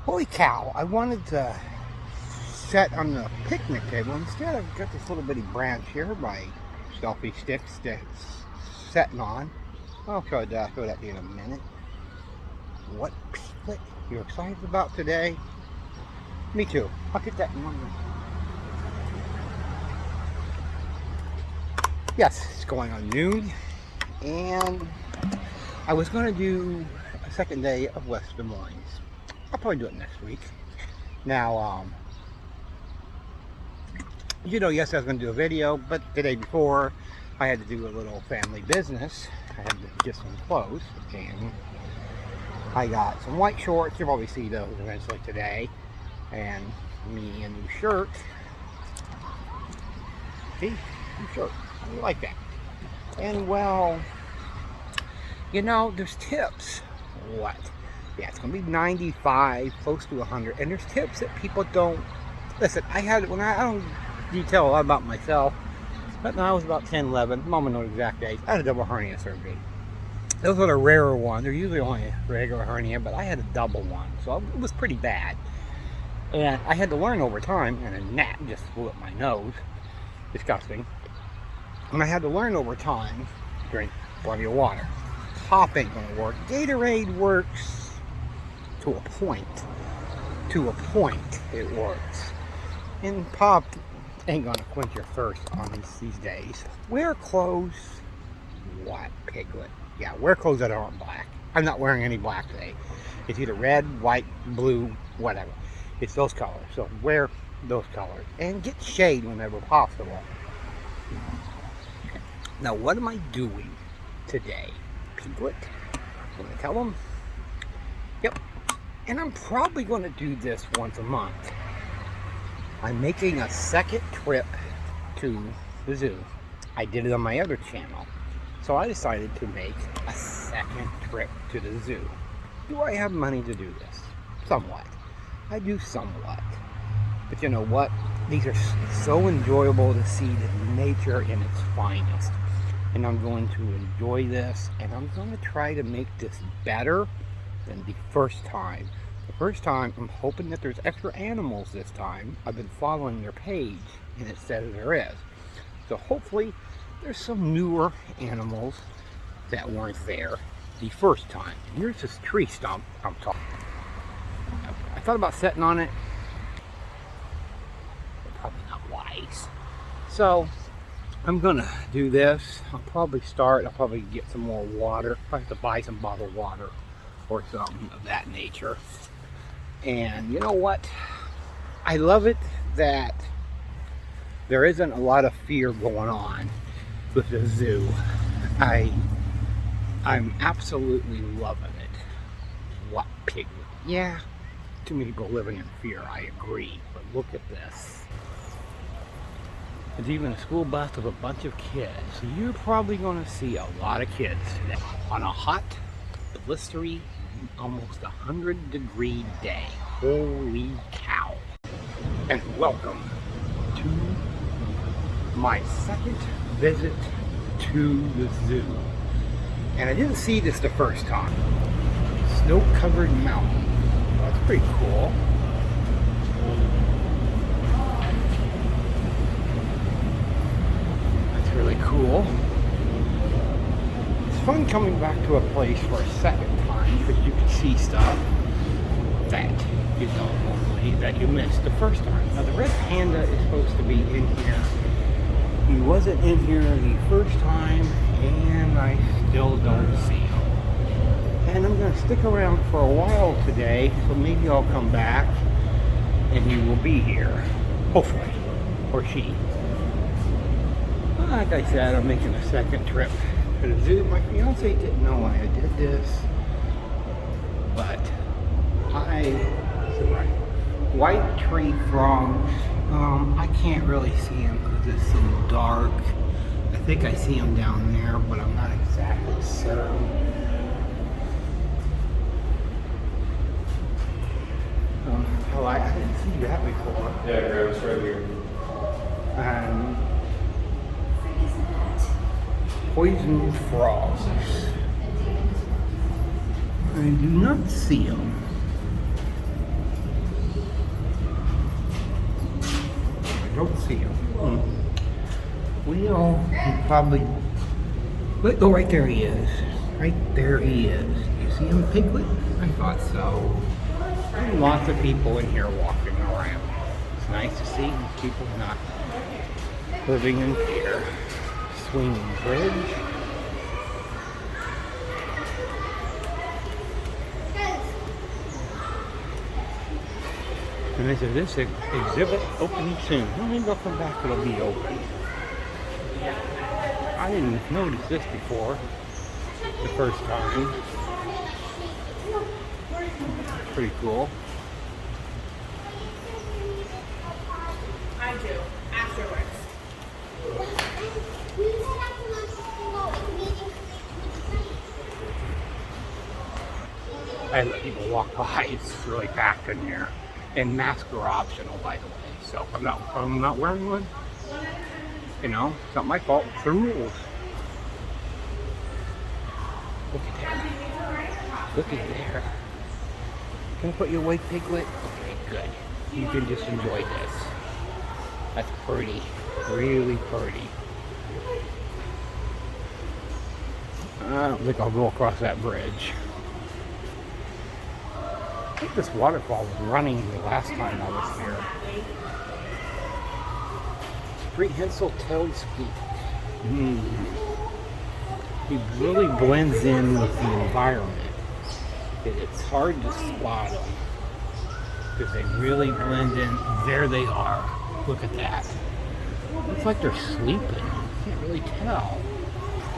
Holy cow, I wanted to set on the picnic table. Instead, I've got this little bitty branch here, my selfie sticks that's setting on. I'll show that to you in a minute. What piglet you're excited about today? Me too. I'll get that in one minute. Yes, it's going on noon, and I was going to do a second day of West Des Moines. I'll probably do it next week. Now, yes, I was going to do a video, but the day before, I had to do a little family business. I had to get some clothes, and I got some white shorts. You'll probably see those eventually today, and me a new shirt. See, new shirt. I like that. And well, there's tips. What? Yeah, it's gonna be 95, close to 100, and there's tips that people don't listen. I don't detail a lot about myself, but when I was about 10, 11, Mama knows the exact age, I had a double hernia surgery. Those are the rarer ones. They're usually only a regular hernia, but I had a double one, so it was pretty bad. And I had to learn over time, and a gnat just flew up my nose. Disgusting. And I had to learn over time, drink plenty of water. Pop ain't gonna work. Gatorade works to a point. To a point, it works. And pop ain't gonna quench your thirst on these days. Wear clothes. What, piglet? Yeah, wear clothes that aren't black. I'm not wearing any black today. It's either red, white, blue, whatever. It's those colors. So wear those colors. And get shade whenever possible. Now, what am I doing today, piglet? I'm going to tell them. Yep. And I'm probably going to do this once a month. I'm making a second trip to the zoo. I did it on my other channel. So I decided to make a second trip to the zoo. Do I have money to do this? Somewhat. I do somewhat. But you know what? These are so enjoyable to see the nature in its finest. And I'm going to enjoy this, and I'm going to try to make this better than the first time. The first time, I'm hoping that there's extra animals this time. I've been following their page, and it says there is. So hopefully, there's some newer animals that weren't there the first time. And here's this tree stump I'm talking. I thought about sitting on it. Probably not wise. So I'm gonna do this. I'll probably get some more water. I have to buy some bottled water or something of that nature. And you know what? I love it that there isn't a lot of fear going on with the zoo. I'm absolutely loving it. What, piglet? Yeah, too many people living in fear, I agree. But look at this. There's even a school bus with a bunch of kids. So you're probably going to see a lot of kids today on a hot, blistery, almost 100-degree day. Holy cow. And welcome to my second visit to the zoo. And I didn't see this the first time. Snow-covered mountain. That's pretty cool. Really cool. It's fun coming back to a place for a second time because you can see stuff that you don't normally, that you missed the first time. Now the red panda is supposed to be in here. He wasn't in here the first time, and I still don't see him. And I'm going to stick around for a while today, so maybe I'll come back and he will be here. Hopefully. Or she. Like I said, I'm making a second trip to the zoo. My fiance didn't know why I did this, but white tree frogs, I can't really see them because it's so dark. I think I see them down there, but I'm not exactly certain. I didn't see that before. Yeah, Graham's right here. And poison frogs. I do not see them. know, he probably... But, oh, right there he is. Right there he is. You see him, Piglet? I thought so. And lots of people in here walking around. It's nice to see people not living in fear. Swinging bridge. And they said this exhibit opening soon. Well, maybe I'll come back, it'll be open. I didn't notice this before the first time. Pretty cool. I do, afterwards. I let people walk by. It's really packed in here. And masks are optional, by the way. So I'm not wearing one. You know, it's not my fault. It's the rules. Look at there. Look at there. Can I put you away, Piglet? Okay, good. You can just enjoy this. That's pretty. Really pretty. I don't think I'll go across that bridge. I think this waterfall was running the last time I was here. Prehensile Telescope. He really blends in with the environment. It's hard to spot them because they really blend in. There they are. Look at that. Looks like they're sleeping. Can't really tell.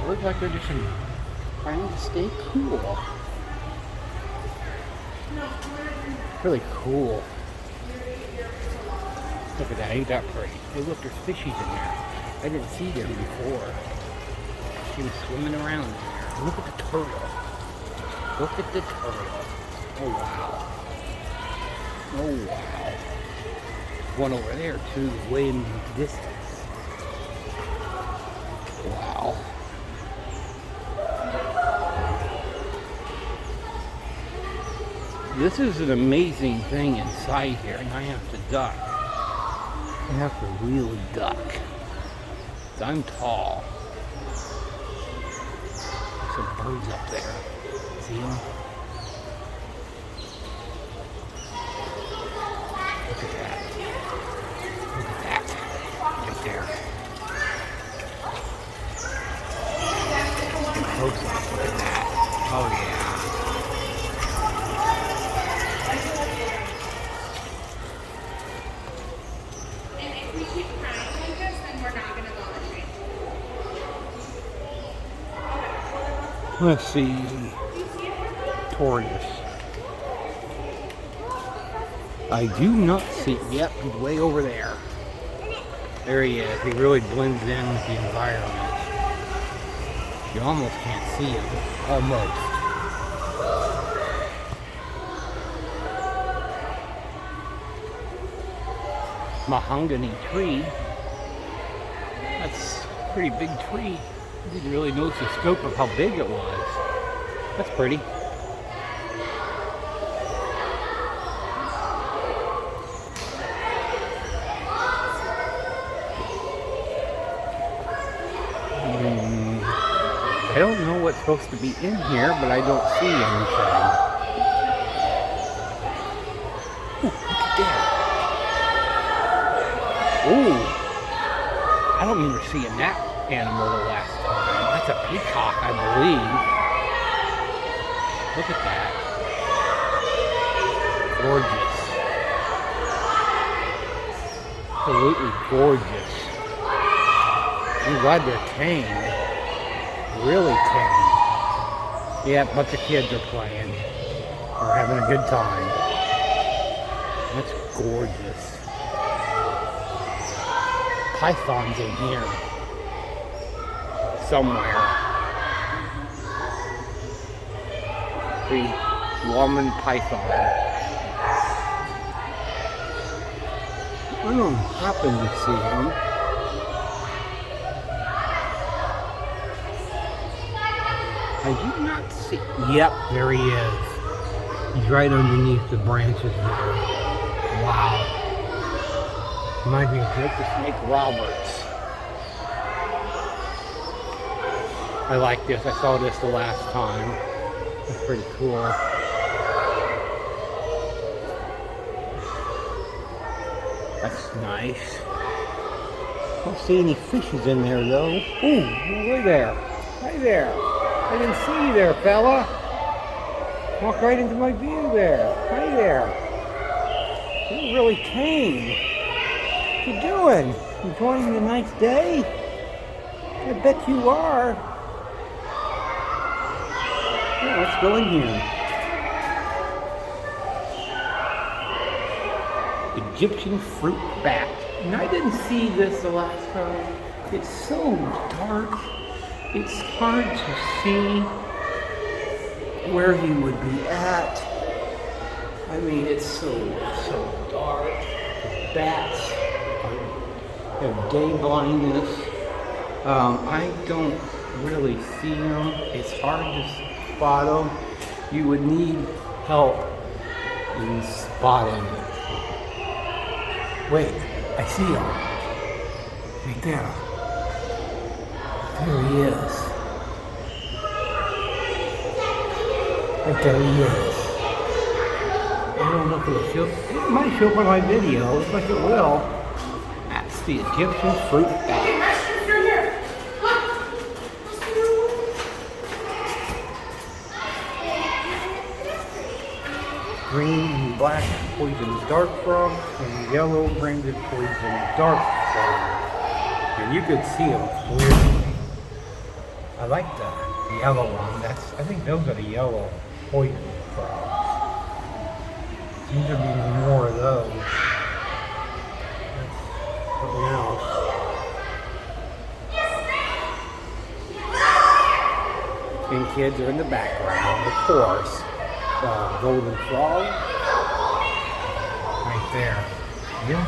It looks like they're just trying to stay cool. Really cool. Look at that, ain't that pretty? Hey, look, there's fishies in there. I didn't see them before. She was swimming around in there. Look at the turtle. Look at the turtle. Oh, wow. Oh, wow. One over there, too, way in the distance. Wow. This is an amazing thing inside here, and I have to duck. I have to really duck. I'm tall. Some birds up there. See them? Look at that. Look at that. Right there. Get close up. Look at that. Oh, yeah. Let's see. Tortoise. I do not see. Yep, he's way over there. There he is. He really blends in with the environment. You almost can't see him. Almost. Mahogany tree. That's a pretty big tree. I didn't really notice the scope of how big it was. That's pretty. I don't know what's supposed to be in here, but I don't see anything. Ooh, look at that. Ooh. I don't remember seeing that animal the last time. That's a peacock, I believe. Look at that. Gorgeous. Absolutely gorgeous. I'm glad they're tame. Really tame. Yeah, a bunch of kids are playing. We're having a good time. That's gorgeous. Pythons in here. Somewhere. The woman python. I don't happen to see him. I do not see. Yep, there he is. He's right underneath the branches there. Wow. Reminds me of Jake the Snake Roberts. I like this. I saw this the last time. It's pretty cool. That's nice. I don't see any fishes in there though. Ooh, right there. Right there. I didn't see you there, fella. Walk right into my view there. Right there. You really came. What you doing? Enjoying the nice day? I bet you are. Yeah, let's go in here. Egyptian fruit bat. And I didn't see this the last time. It's so dark. It's hard to see where he would be at. I mean, it's so dark. Bats have day blindness. I don't really see them. It's hard to spot them. You would need help in spotting it. Wait, I see him. Right there. There he is. Right there he is. I don't know if it'll show. It might show up on my video. Looks like it will. That's the Egyptian fruit bat. Green and black poison dart frog, and yellow branded poison dart frog. And you could see them clearly. I like the yellow one. I think those are the yellow poison frogs. Seems to be more of those. That's something else. And kids are in the background, of course. Golden frog. Right there. Yeah.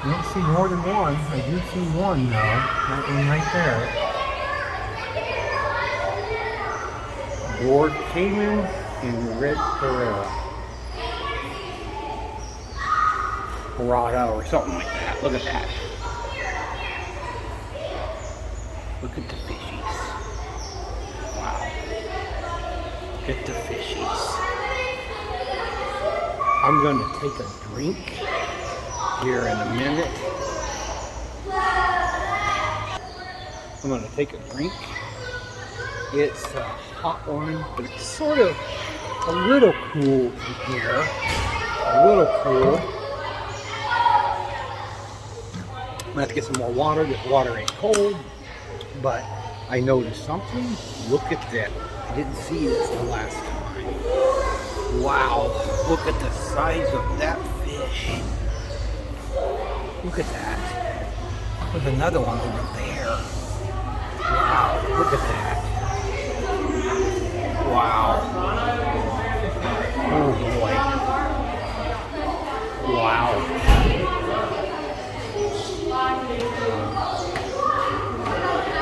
You don't see more than one. I do see one though. That one right there. Lord Cayman and Red Pereira. Parado or something like that. Look at that. Look at the fishies. Wow. Look at the fishies. I'm going to take a drink here in a minute. I'm going to take a drink. It's a hot one, but it's sort of a little cool in here. A little cool. I'm going to have to get some more water. This water ain't cold, but I noticed something. Look at that. I didn't see this the last time. Wow, look at the size of that fish. Look at that. There's another one over there. Wow, look at that. Wow. Oh boy. Wow.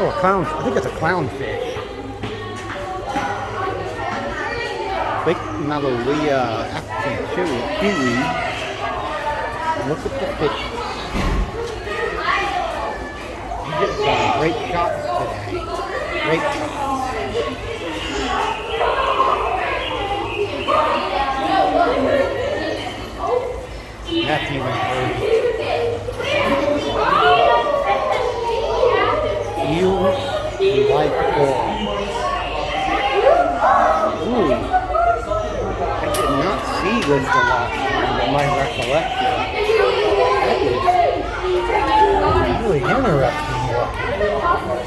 Oh, a clown. I think it's a clownfish. Big Mavalia African kiwi. Look at the fish. You get some great shots today. Great shots. That's even good. Eels and white coral. Ooh. I did not see this the last time, but my recollection. That is really interesting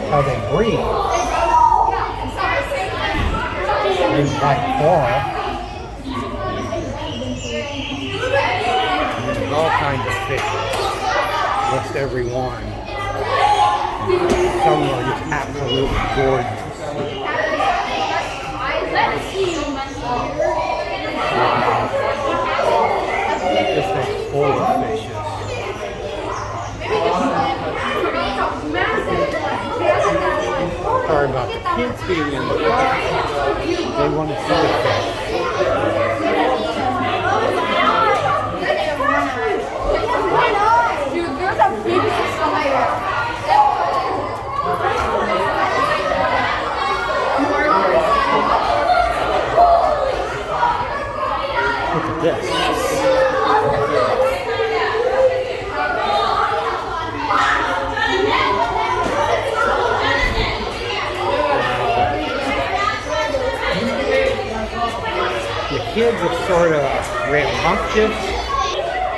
how they breathe. There's black coral. And there's all kinds of fishes. Almost every one. Some are just absolutely gorgeous. Wow. This thing's full of fishes. Sorry about the kids being in the car. They want to see the fish. Dude, there's a big fish on my this. The kids are sort of rambunctious.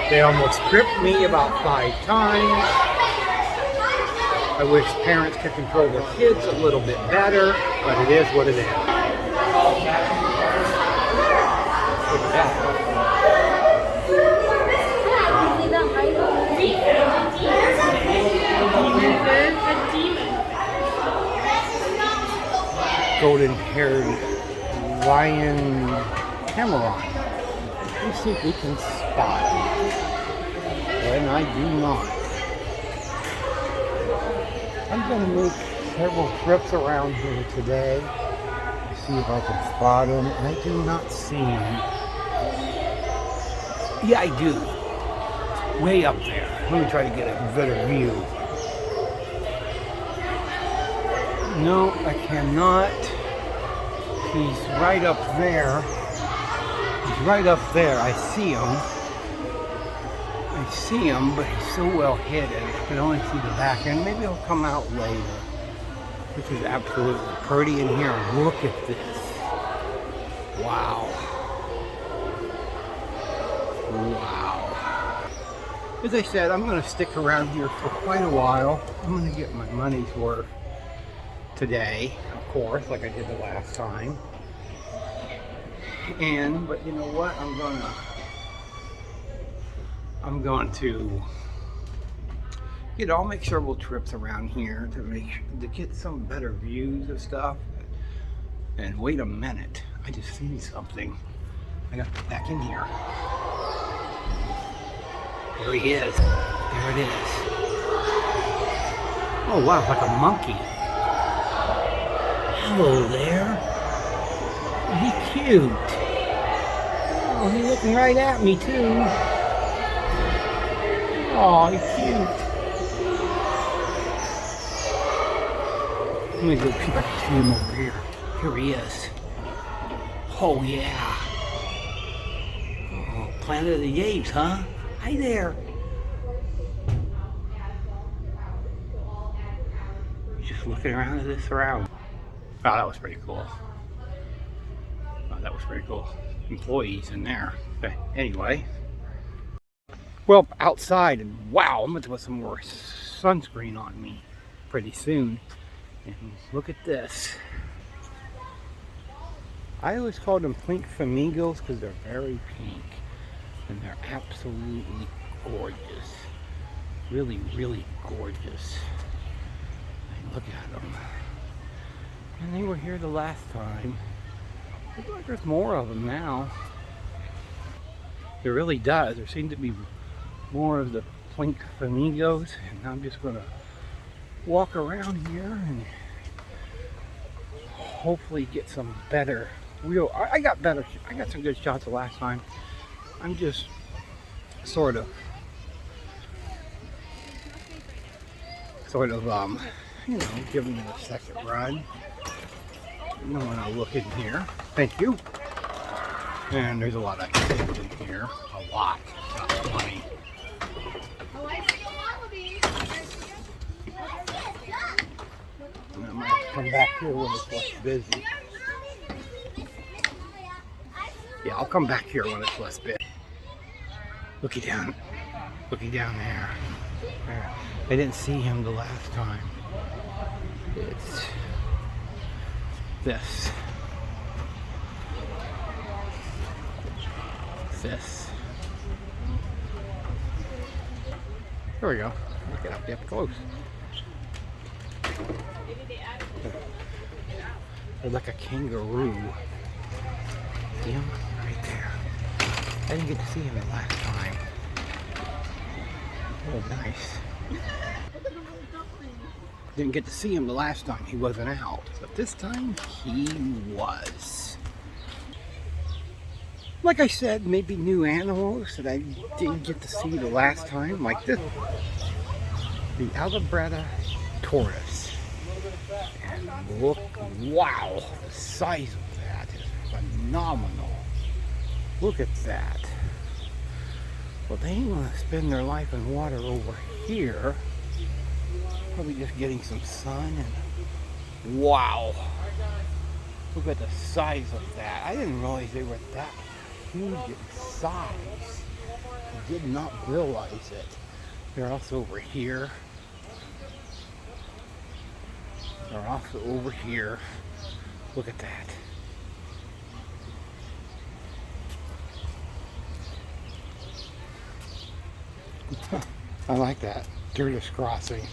They almost tripped me about 5 times. I wish parents could control their kids a little bit better, but it is what it is. Look at that. Golden-haired lion Cameron. Let's see if we can spot him. And I do not. I'm going to make several trips around here today to see if I can spot him. I do not see him. Yeah, I do. Way up there. Let me try to get a better view. No, I cannot. He's right up there. He's right up there. I see him. I see him, but he's so well hidden. I can only see the back end. Maybe he'll come out later. This is absolutely pretty in here. Look at this. Wow. Wow. As I said, I'm going to stick around here for quite a while. I'm going to get my money's worth today, of course, like I did the last time. But you know what? I'm going to I'll make several trips around here to get some better views of stuff. And wait a minute, I just seen something. I got to get back in here. There he is. There it is. Oh wow, like a monkey. Hello there. He's cute. Oh, he's looking right at me too. Oh, he's cute. Let me go see if I can see him over here. Here he is. Oh yeah. Oh, Planet of the Apes, huh? Hi there. Just looking around at this surround. Oh, that was pretty cool. Oh, that was pretty cool. Employees in there. But anyway. Well, outside, and wow, I'm going to put some more sunscreen on me pretty soon. And look at this. I always call them pink flamingos because they're very pink. And they're absolutely gorgeous. Really, really gorgeous. And look at them. And they were here the last time. Looks like there's more of them now. It really does. There seems to be more of the pink flamingos. And I'm just going to walk around here and hopefully get some better real. I got some good shots the last time. I'm just sort of you know, giving it a second run. You know, when I look in here. Thank you. And there's a lot of activity in here. A lot. Not plenty. And I might come back here when it's less busy. Yeah, I'll come back here when it's less busy. Looky down there. I didn't see him the last time. It's this. There we go. Look it up close. They're like a kangaroo. See him? Right there. I didn't get to see him the last time. Oh, nice. Didn't get to see him the last time. He wasn't out. But this time, he was. Like I said, maybe new animals that I didn't get to see the last time. Like this. The Allibretta tortoise. And look, wow. The size of that is phenomenal. Look at that. Well, they want to spend their life in water over here. Probably just getting some sun and wow. Look at the size of that. I didn't realize they were that huge in size. I did not realize it. They're also over here. They're also over here. Look at that. I like that. Dertis Crossing.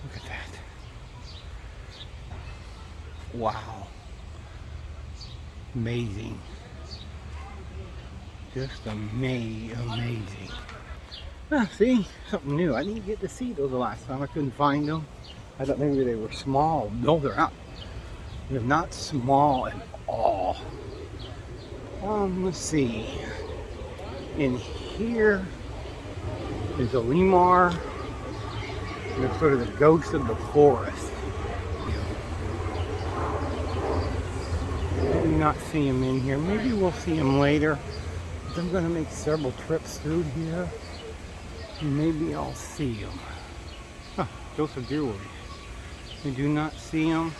Look at that. Wow. Amazing. Just amazing. Ah, see? Something new. I didn't get to see those the last time. I couldn't find them. I thought maybe they were small. No, they're not. They're not small at all. Let's see. In here is a lemur. They're sort of the ghost of the forest. Maybe not see him in here. Maybe we'll see him later. I'm going to make several trips through here. Maybe I'll see him. Huh, Joseph Deerwood. I do not see him.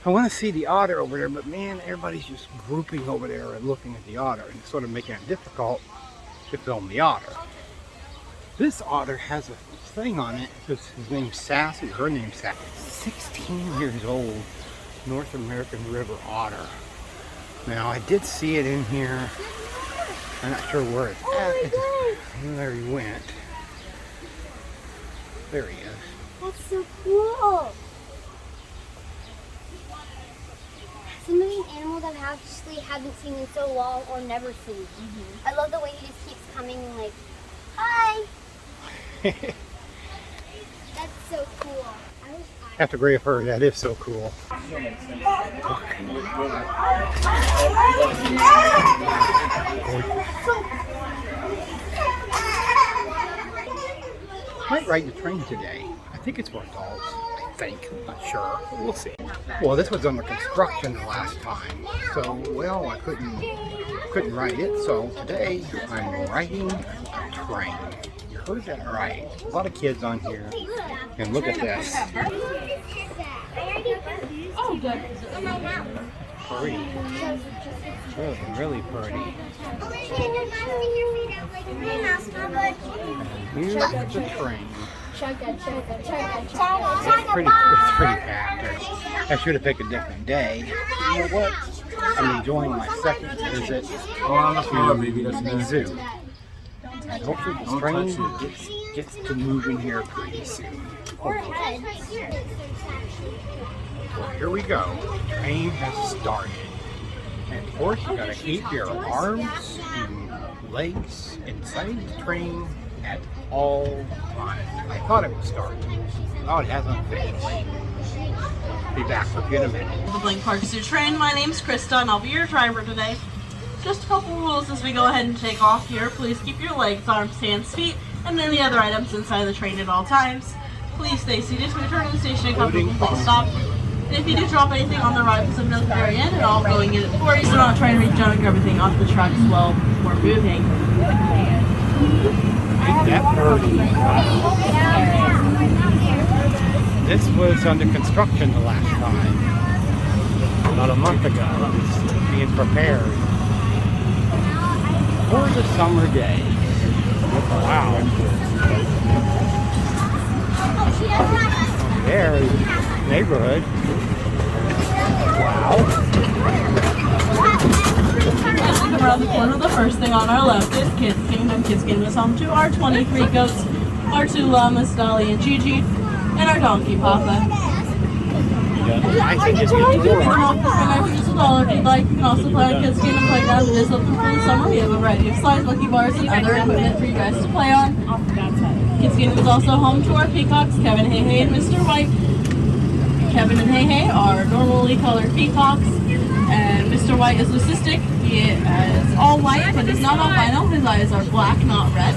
I want to see the otter over there, but man, everybody's just grouping over there and looking at the otter, and it's sort of making it difficult to film the otter. This otter has a thing on it. His name's Sassy, her name's Sassy. 16 years old, North American river otter. Now, I did see it in here. I'm not sure where it's at. There he went. There he is. That's so cool. Some of these animals I actually haven't seen in so long or never seen. Mm-hmm. I love the way he just keeps coming and like, hi. That's so cool. Have to agree with her. That is so cool. Might ride the train today. I think it's for adults. I think. I'm not sure. We'll see. Well, this was under construction the last time, so well I couldn't ride it. So today I'm riding a train. You heard that right. A lot of kids on here. And look at this. Oh, good. Pretty. Really pretty. And here's the train. It's pretty packed. I should have picked a different day. You know what? I'm enjoying my second visit to the zoo. And hopefully the train gets to moving here pretty soon. Hopefully. Well, here we go. The train has started. And of course, you gotta keep your arms and legs inside the train at all times. I thought it was starting. Oh, it hasn't finished. Be back with you in a minute. The Blank Park Zoo train. My name's Krista and I'll be your driver today. Just a couple rules as we go ahead and take off here. Please keep your legs, arms, hands, feet, and any other items inside the train at all times. Please stay seated to return to the station and comfortable full stop. And if you do drop anything on the ride, please let me know at the very end and I'll go and get it for you. So not trying to reach down and grab everything off the tracks while we're moving. Ain't that pretty? This was under construction the last time. About a month ago. It's being prepared for the summer day. Wow. There's the neighborhood. Wow. Around the corner, the first thing on our left is Kids Kingdom. Kids Kingdom is home to our 23 goats, our 2 llamas, Dolly and Gigi, and our donkey, Papa. I think it's You good. can walk this one for just $1 if you'd like. You can also play on Kids Kingdom Playground. It is open for the summer. We have a variety of slides, monkey bars, and other equipment for you guys to play on. Kids Kingdom is also home to our peacocks, Kevin, Hey Hey, and Mr. White. Kevin and Hey Hey are normally colored peacocks, and Mr. White is leucistic. He is all white, but is not albino. His eyes are black, not red.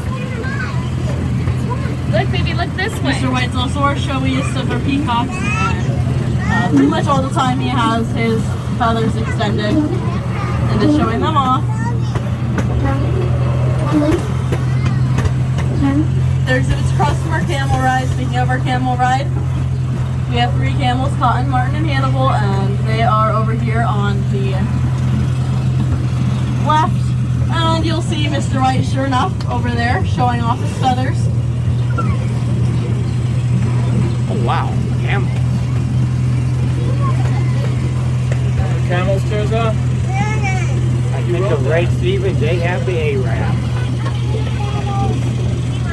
Look, baby, look this way. Mr. White's also our showiest of our peacocks, and pretty much all the time he has his feathers extended and is showing them off. Their exhibits across from our camel ride. Speaking of our camel ride, we have 3 camels, Cotton, Martin, and Hannibal, and they are over here on the left. And you'll see Mr. White, sure enough, over there showing off his feathers. Oh wow, camel. Camels, Tirza? I think the Red Stevens, they have the Arab.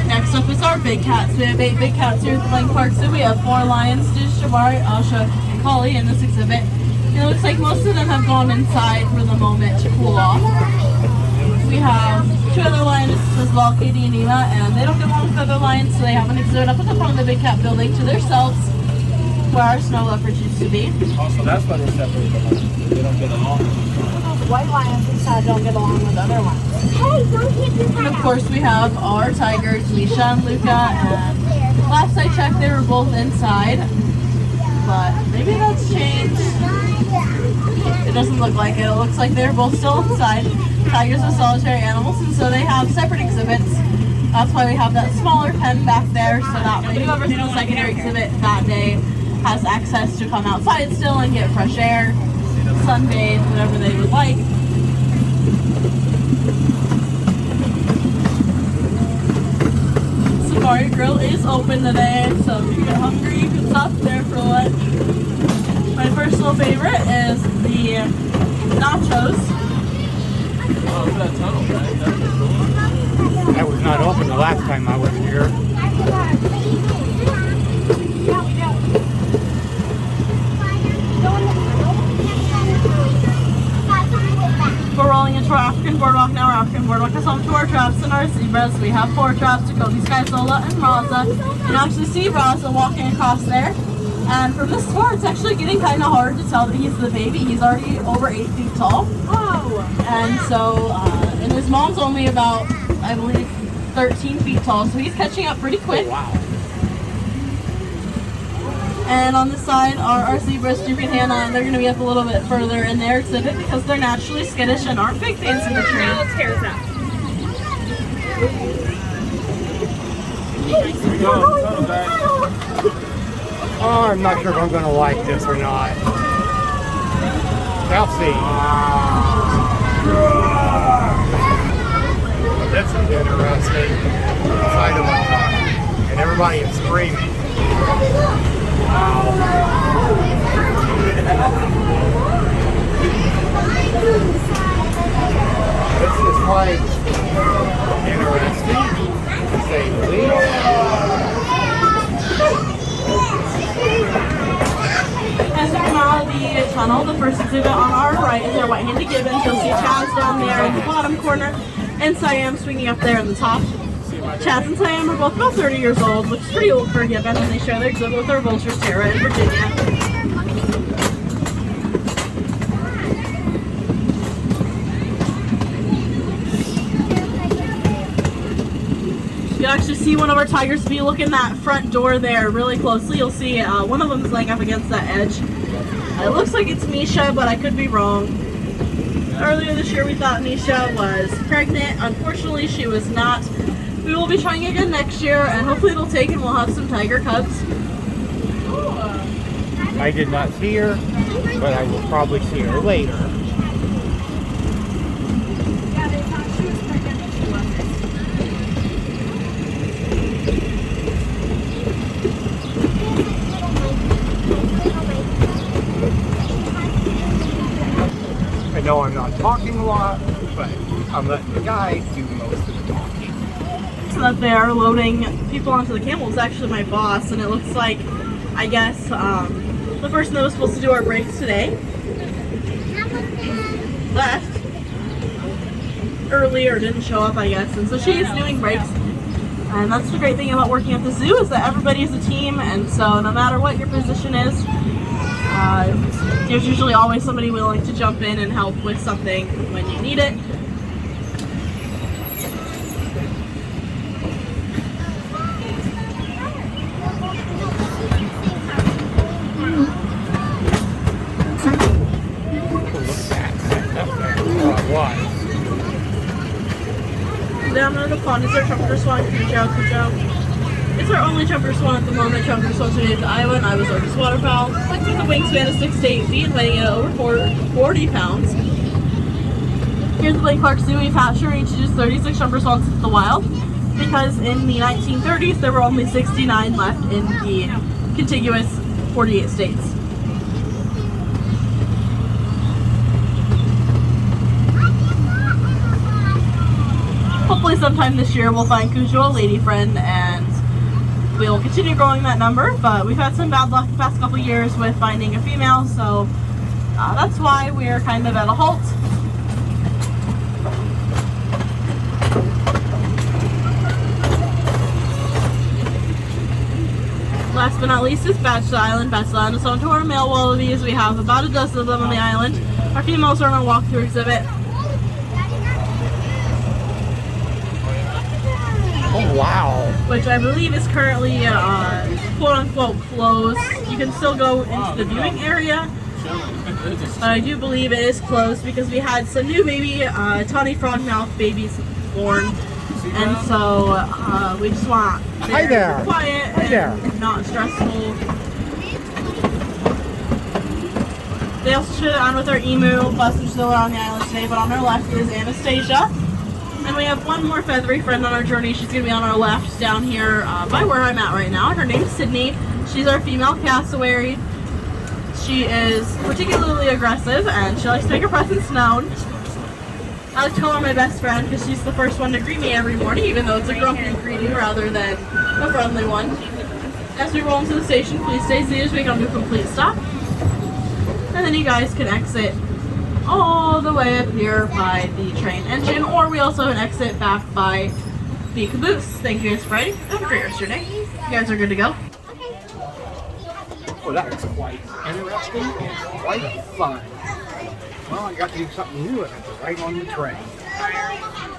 Next up is our big cats. We have 8 big cats here at the Blank Park Zoo. We have 4 lions, Stitch, Jabari, Asha, and Collie in this exhibit. It looks like most of them have gone inside for the moment to cool off. We have 2 other lions as well, Katie and Ema, and they don't get along with other lions, so they have an exhibit up at the front of the big cat building to themselves, where our snow leopards used to be. Also, that's why they're separated. They don't get along. White lions inside don't get along with other ones. Hey, don't hit this And of course we have our tigers, Misha and Luca, and last I checked they were both inside, but maybe that's changed. It doesn't look like it. It looks like they're both still inside. Tigers are solitary animals, and so they have separate exhibits. That's why we have that smaller pen back there, so that way whoever's in the secondary exhibit that day has access to come outside still and get fresh air, sunbathe, whatever they would like. Safari Grill is open today, so if you get hungry, you can stop there for lunch. My personal favorite is the nachos. Oh, look at that tunnel, right? That's cool. That was not open the last time I was here. We're We're rolling into our African boardwalk now. Our African boardwalk is home to our traps and our zebras. We have 4 traps, Jacoby, Sky, Zola, and Raza. You can actually see Raza walking across there. And from this far, it's actually getting kind of hard to tell that he's the baby. He's already over 8 feet tall. Oh! And so, and his mom's only about, I believe, 13 feet tall. So he's catching up pretty quick. Wow. And on the side are our zebras, Duke and Hannah, and they're going to be up a little bit further in their exhibit because they're naturally skittish and aren't big fans of the tree. Now let's tear this out. Here we go. Tunnel back. Oh, I'm not sure if I'm going to like this or not. I'll see. Well, this is interesting. Inside of a car. And everybody is screaming. This is quite interesting, to say the least. As we come out of the tunnel, the first exhibit on our right is our white-handed gibbons. You'll see Chaz down there in the bottom corner and Siam swinging up there in the top. Chaz and Siam are both about 30 years old, looks pretty old for a gibbon, and they share their exhibit with our vultures, Tara in Virginia. You'll actually see one of our tigers. If you look in that front door there really closely, you'll see one of them is laying up against that edge. It looks like it's Misha, but I could be wrong. Earlier this year we thought Misha was pregnant. Unfortunately, she was not. We will be trying again next year, and hopefully it'll take and we'll have some tiger cubs. I did not see her, but I will probably see her later. Yeah, they thought she was pregnant, but she wasn't. I know I'm not talking a lot, but I'm letting the guys do most of the talking. So that they are loading people onto the camel is actually my boss, and it looks like, I guess, the person that was supposed to do our brakes today left early or didn't show up, I guess, and so she's doing brakes. And that's the great thing about working at the zoo is that everybody is a team, and so no matter what your position is, there's usually always somebody willing to jump in and help with something when you need it. down under the pond is our trumpeter swan, Cujo. It's our only trumpeter swan at the moment. Trumpeter swans are named to Iowa and Iowa's largest waterfowl. Flex with a wingspan of 6 to 8 feet and weighing at over 40 pounds. Here's the Blaine Park Zoo. We've hatched and introduced 36 trumpeter swans into the wild because in the 1930s there were only 69 left in the contiguous 48 states. Hopefully sometime this year we'll find Cujo a lady friend and we'll continue growing that number, but we've had some bad luck the past couple years with finding a female, so that's why we're kind of at a halt. Last but not least is Bachelor Island. Bachelor Island is home to our male wallabies. We have about a dozen of them on the island. Our females are on a walkthrough exhibit. Oh, wow. Which I believe is currently quote-unquote closed. You can still go into the viewing area. But I do believe it is closed because we had some new baby tawny frogmouth babies born. And so we just want Hi there. quiet Hi there. and not stressful. They also showed it on with our emu, plus there's no one on the island today, but on our left is Anastasia. And we have one more feathery friend on our journey. She's going to be on our left down here by where I'm at right now. Her name's Sydney. She's our female cassowary. She is particularly aggressive and she likes to make her presence known. I like to call her my best friend because she's the first one to greet me every morning, even though it's a grumpy greeting rather than a friendly one. As we roll into the station, please stay seated as we come to a complete stop. And then you guys can exit all the way up here by the train engine, or we also have an exit back by the caboose. Thank you guys for riding. Have a great rest of your day. You guys are good to go. Well, that was quite interesting and quite fun. Well, I got to do something new and I was right on the train.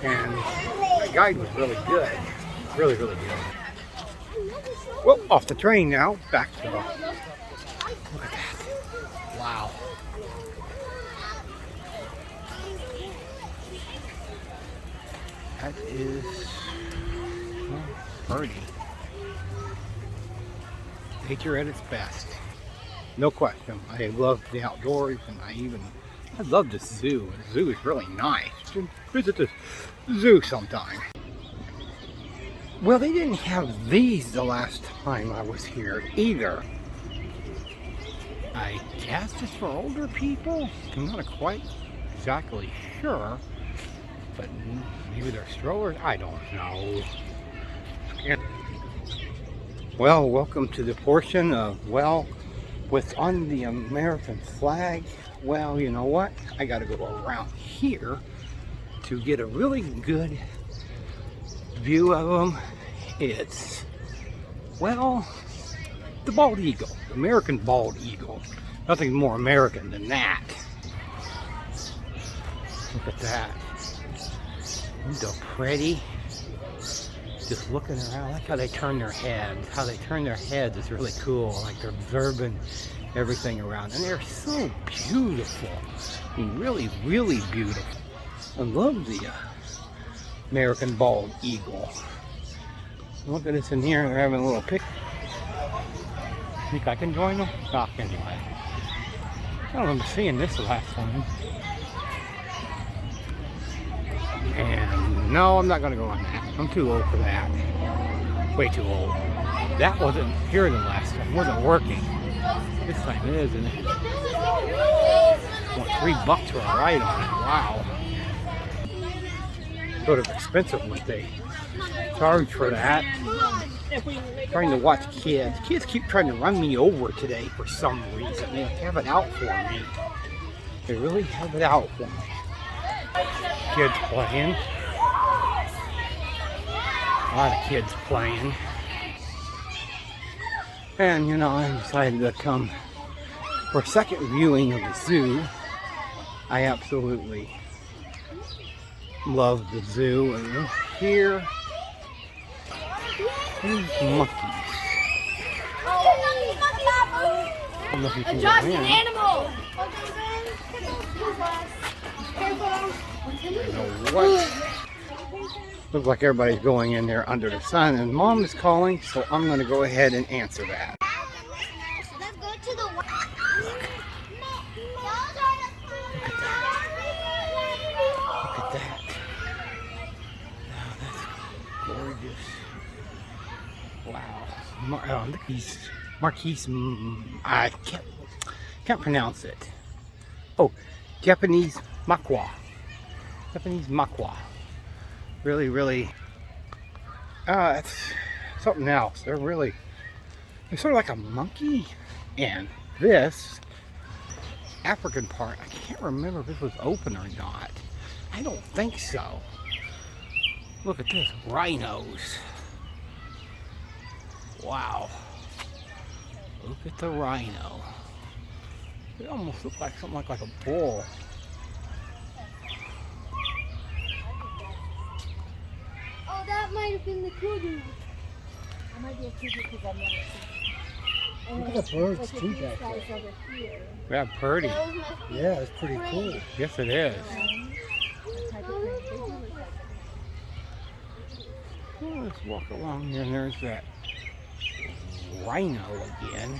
And the guide was really good. Really, really good. Well, off the train now, back to the... Look at that. Wow. That is... well, pretty. Nature at its best. No question. I love the outdoors and I love the zoo. The zoo is really nice. You should visit the zoo sometime. Well, they didn't have these the last time I was here either. I guess it's for older people. I'm not quite exactly sure. But maybe they're strollers. I don't know. Well, welcome to the portion of, well, what's on the American flag. Well, you know what? I got to go around here to get a really good view of them. It's, well, the bald eagle, American bald eagle. Nothing more American than that. Look at that. Isn't that pretty? Just looking around, I like how they turn their heads. How they turn their heads is really cool. Like they're observing everything around. And they're so beautiful. I mean, really, really beautiful. I love the American bald eagle. Look at this in here. They're having a little pic. Think I can join them? Oh, anyway. I don't remember seeing this the last time. And no, I'm not going to go on that. I'm too old for that. Way too old. That wasn't here the last time. It wasn't working. This time it is, isn't it? Well, $3 for a ride on it. Wow. Sort of expensive what they charge for that. Trying to watch kids. Kids keep trying to run me over today for some reason. They have it out for me. They really have it out for me. Kids playing. A lot of kids playing. And you know, I decided to come for a second viewing of the zoo. I absolutely love the zoo. And here, there's monkeys. I don't know if you can go in. Animal! I don't know what. Looks like everybody's going in there under the sun, and Mom is calling, so I'm going to go ahead and answer that. Let's go to the Look at that. Oh, that's gorgeous. Wow. Marquise, I can't pronounce it. Oh, Japanese makwa. Japanese makwa. Really, it's something else. They're sort of like a monkey. And this African part, I can't remember if this was open or not. I don't think so. Look at this, rhinos. Wow. Look at the rhino. It almost looks like something like a bull. Oh, that might have been the kudu. That might be a kudu because I've never seen it. Look at the birds too back there. Over here. Yeah, pretty. Yeah, it's pretty cool. Yes, it is. Well, let's walk along here, and there's that rhino again.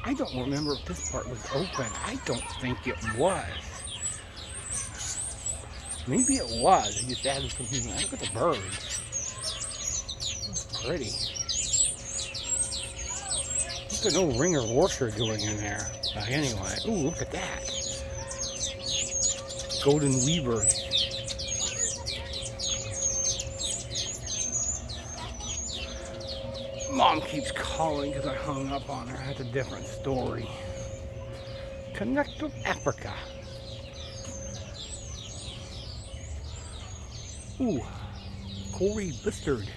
I don't remember if this part was open. I don't think it was. Maybe it was. I just added something. Look at the birds. That's pretty. What's the no ringer washer doing in there? Anyway, ooh, look at that. Golden weaver. Mom keeps calling because I hung up on her. That's a different story. Connect with Africa. Ooh, Corey Bustard.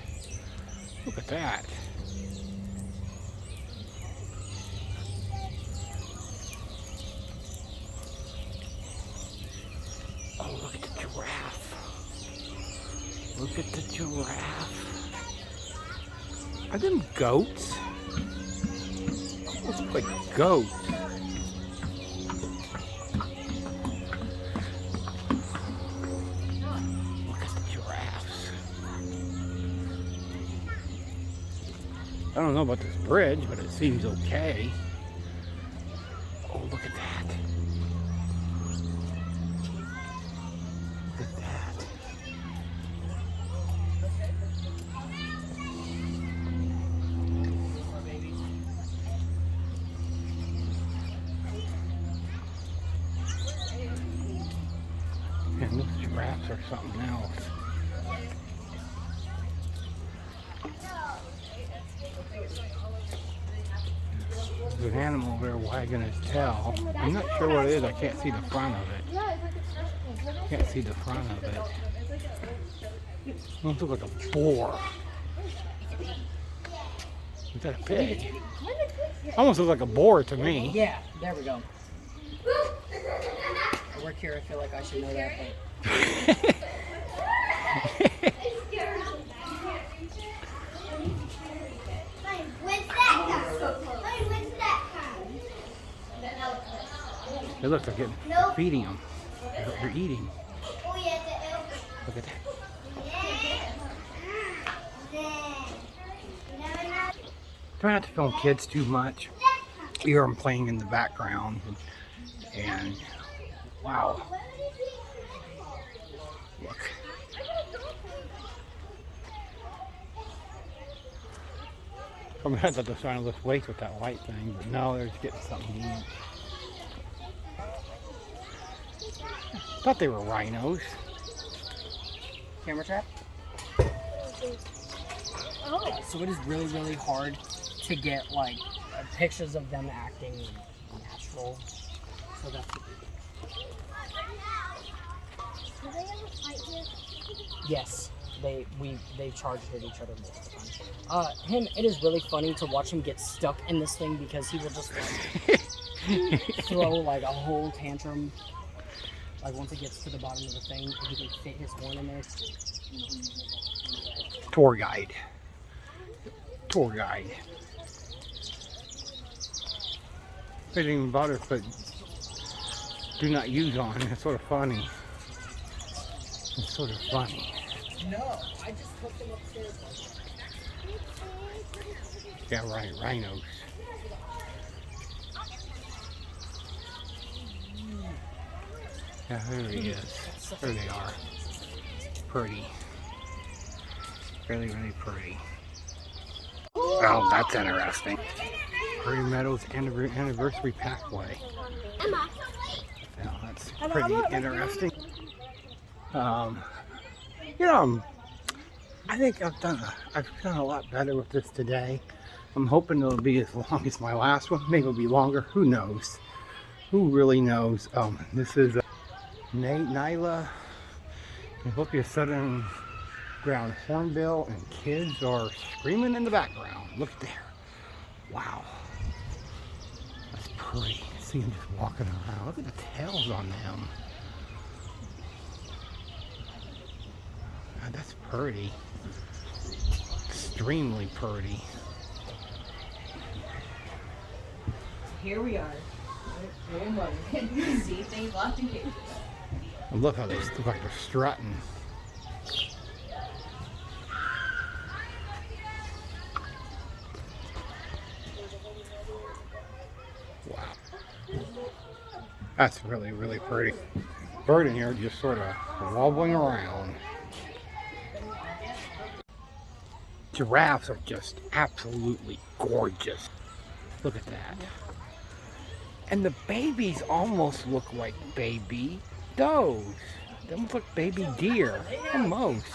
Look at that. Oh, look at the giraffe. Look at the giraffe. Are them goats? Almost like goats. Look at the giraffes. I don't know about this bridge, but it seems okay. Oh, look at that. Look at that. And those giraffes are something else. There's an animal there wagging his tail. I'm not sure what it is. I can't see the front of it. Can't see the front of it. It almost looks like a boar. Is that a pig? Almost looks like a boar to me. Yeah, there we go. I work here, I feel like I should know that. But... It looks like it's feeding them. They're eating. Look at that. Try not to film kids too much. You hear them playing in the background. And wow. Look. I'm glad that they're trying to lift weights with that white thing, but no, they're just getting something to eat. Thought they were rhinos. Camera trap? Oh. So it is really, really hard to get like pictures of them acting natural. So that's Do they ever fight here? yes. They charged at each other multiple times. It is really funny to watch him get stuck in this thing because he will just like, throw like a whole tantrum. Like once it gets to the bottom of the thing, if he can fit his horn in there. Tour guide. Tour guide. They didn't even bother to put do not use on. It's sort of funny. It's sort of funny. No, I just hooked them upstairs. Yeah, right, rhinos. Yeah, there he is. There they are. Pretty. Really, really pretty. Oh, that's interesting. Prairie Meadows Anniversary Pathway. Emma. Yeah, that's pretty interesting. You know, I think I've done a lot better with this today. I'm hoping it'll be as long as my last one. Maybe it'll be longer. Who knows? Who really knows? This is Nyla. I hope you're Southern Ground Hornbill, and kids are screaming in the background. Look there. Wow. That's pretty. See them just walking around. Look at the tails on them. God, that's pretty. Extremely pretty. Here we are. See things locked in cages. I love how they look like they're strutting. Wow. That's really, really pretty. Bird in here just sort of wobbling around. Giraffes are just absolutely gorgeous. Look at that. And the babies almost look like baby does. They almost look baby deer. Almost.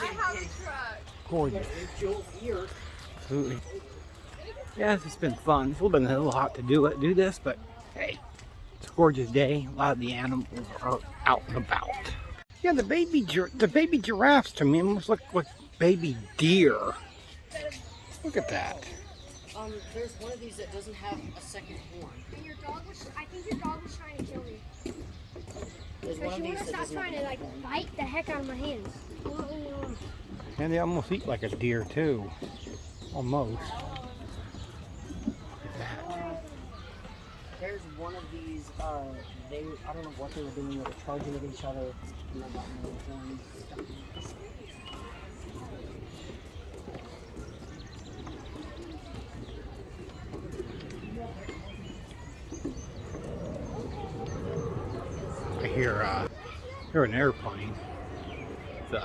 Gorgeous. Absolutely. Yes, it's been fun. It's a little hot to do this, but hey, it's a gorgeous day. A lot of the animals are out and about. Yeah, the baby giraffes to me almost look like baby deer. Look at that. There's one of these that doesn't have a second horn. I think your dog was trying to kill me. There's one But of she would these have that stopped doesn't trying to like bite the heck out of my hands. And they almost eat like a deer too. Almost. Look at that. There's one of these, I don't know what they were doing, they were charging at each other, and I got no horns. I hear an airplane. The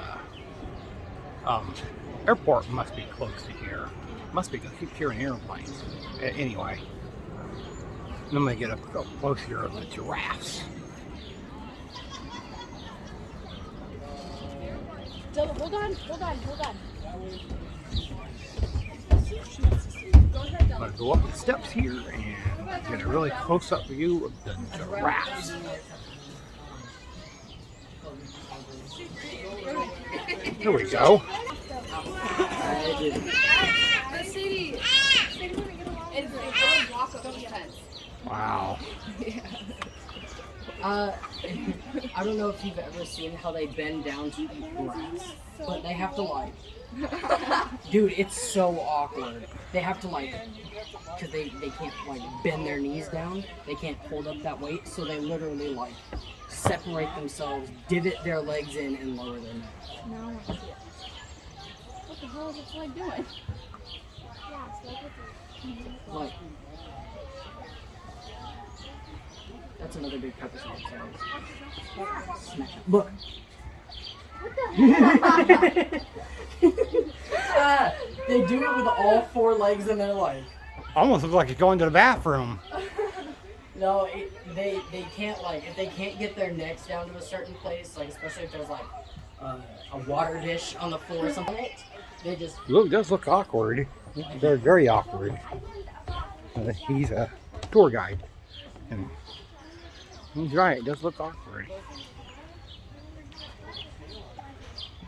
airport must be close to here. Must be, 'cause I keep hearing airplanes. Anyway, I'm gonna get up close here of the giraffes. Hold on. I'm gonna go up the steps here and get a really close-up view of the giraffes. Here we go. Wow. I don't know if you've ever seen how they bend down to eat grass, but they have to like, dude, it's so awkward. They have to like, because they can't like bend their knees down, they can't hold up that weight, so they literally like separate themselves, divot their legs in, and lower their neck. No, I want to see it. What the hell is it like doing? Like, that's another big pepper spray. Look. They do it with all four legs in their life. Almost looks like you're going to the bathroom. No, they can't like, if they can't get their necks down to a certain place, like especially if there's like a water dish on the floor or something, they just Look, it does look awkward. They're very awkward. He's a tour guide, and he's right. It does look awkward.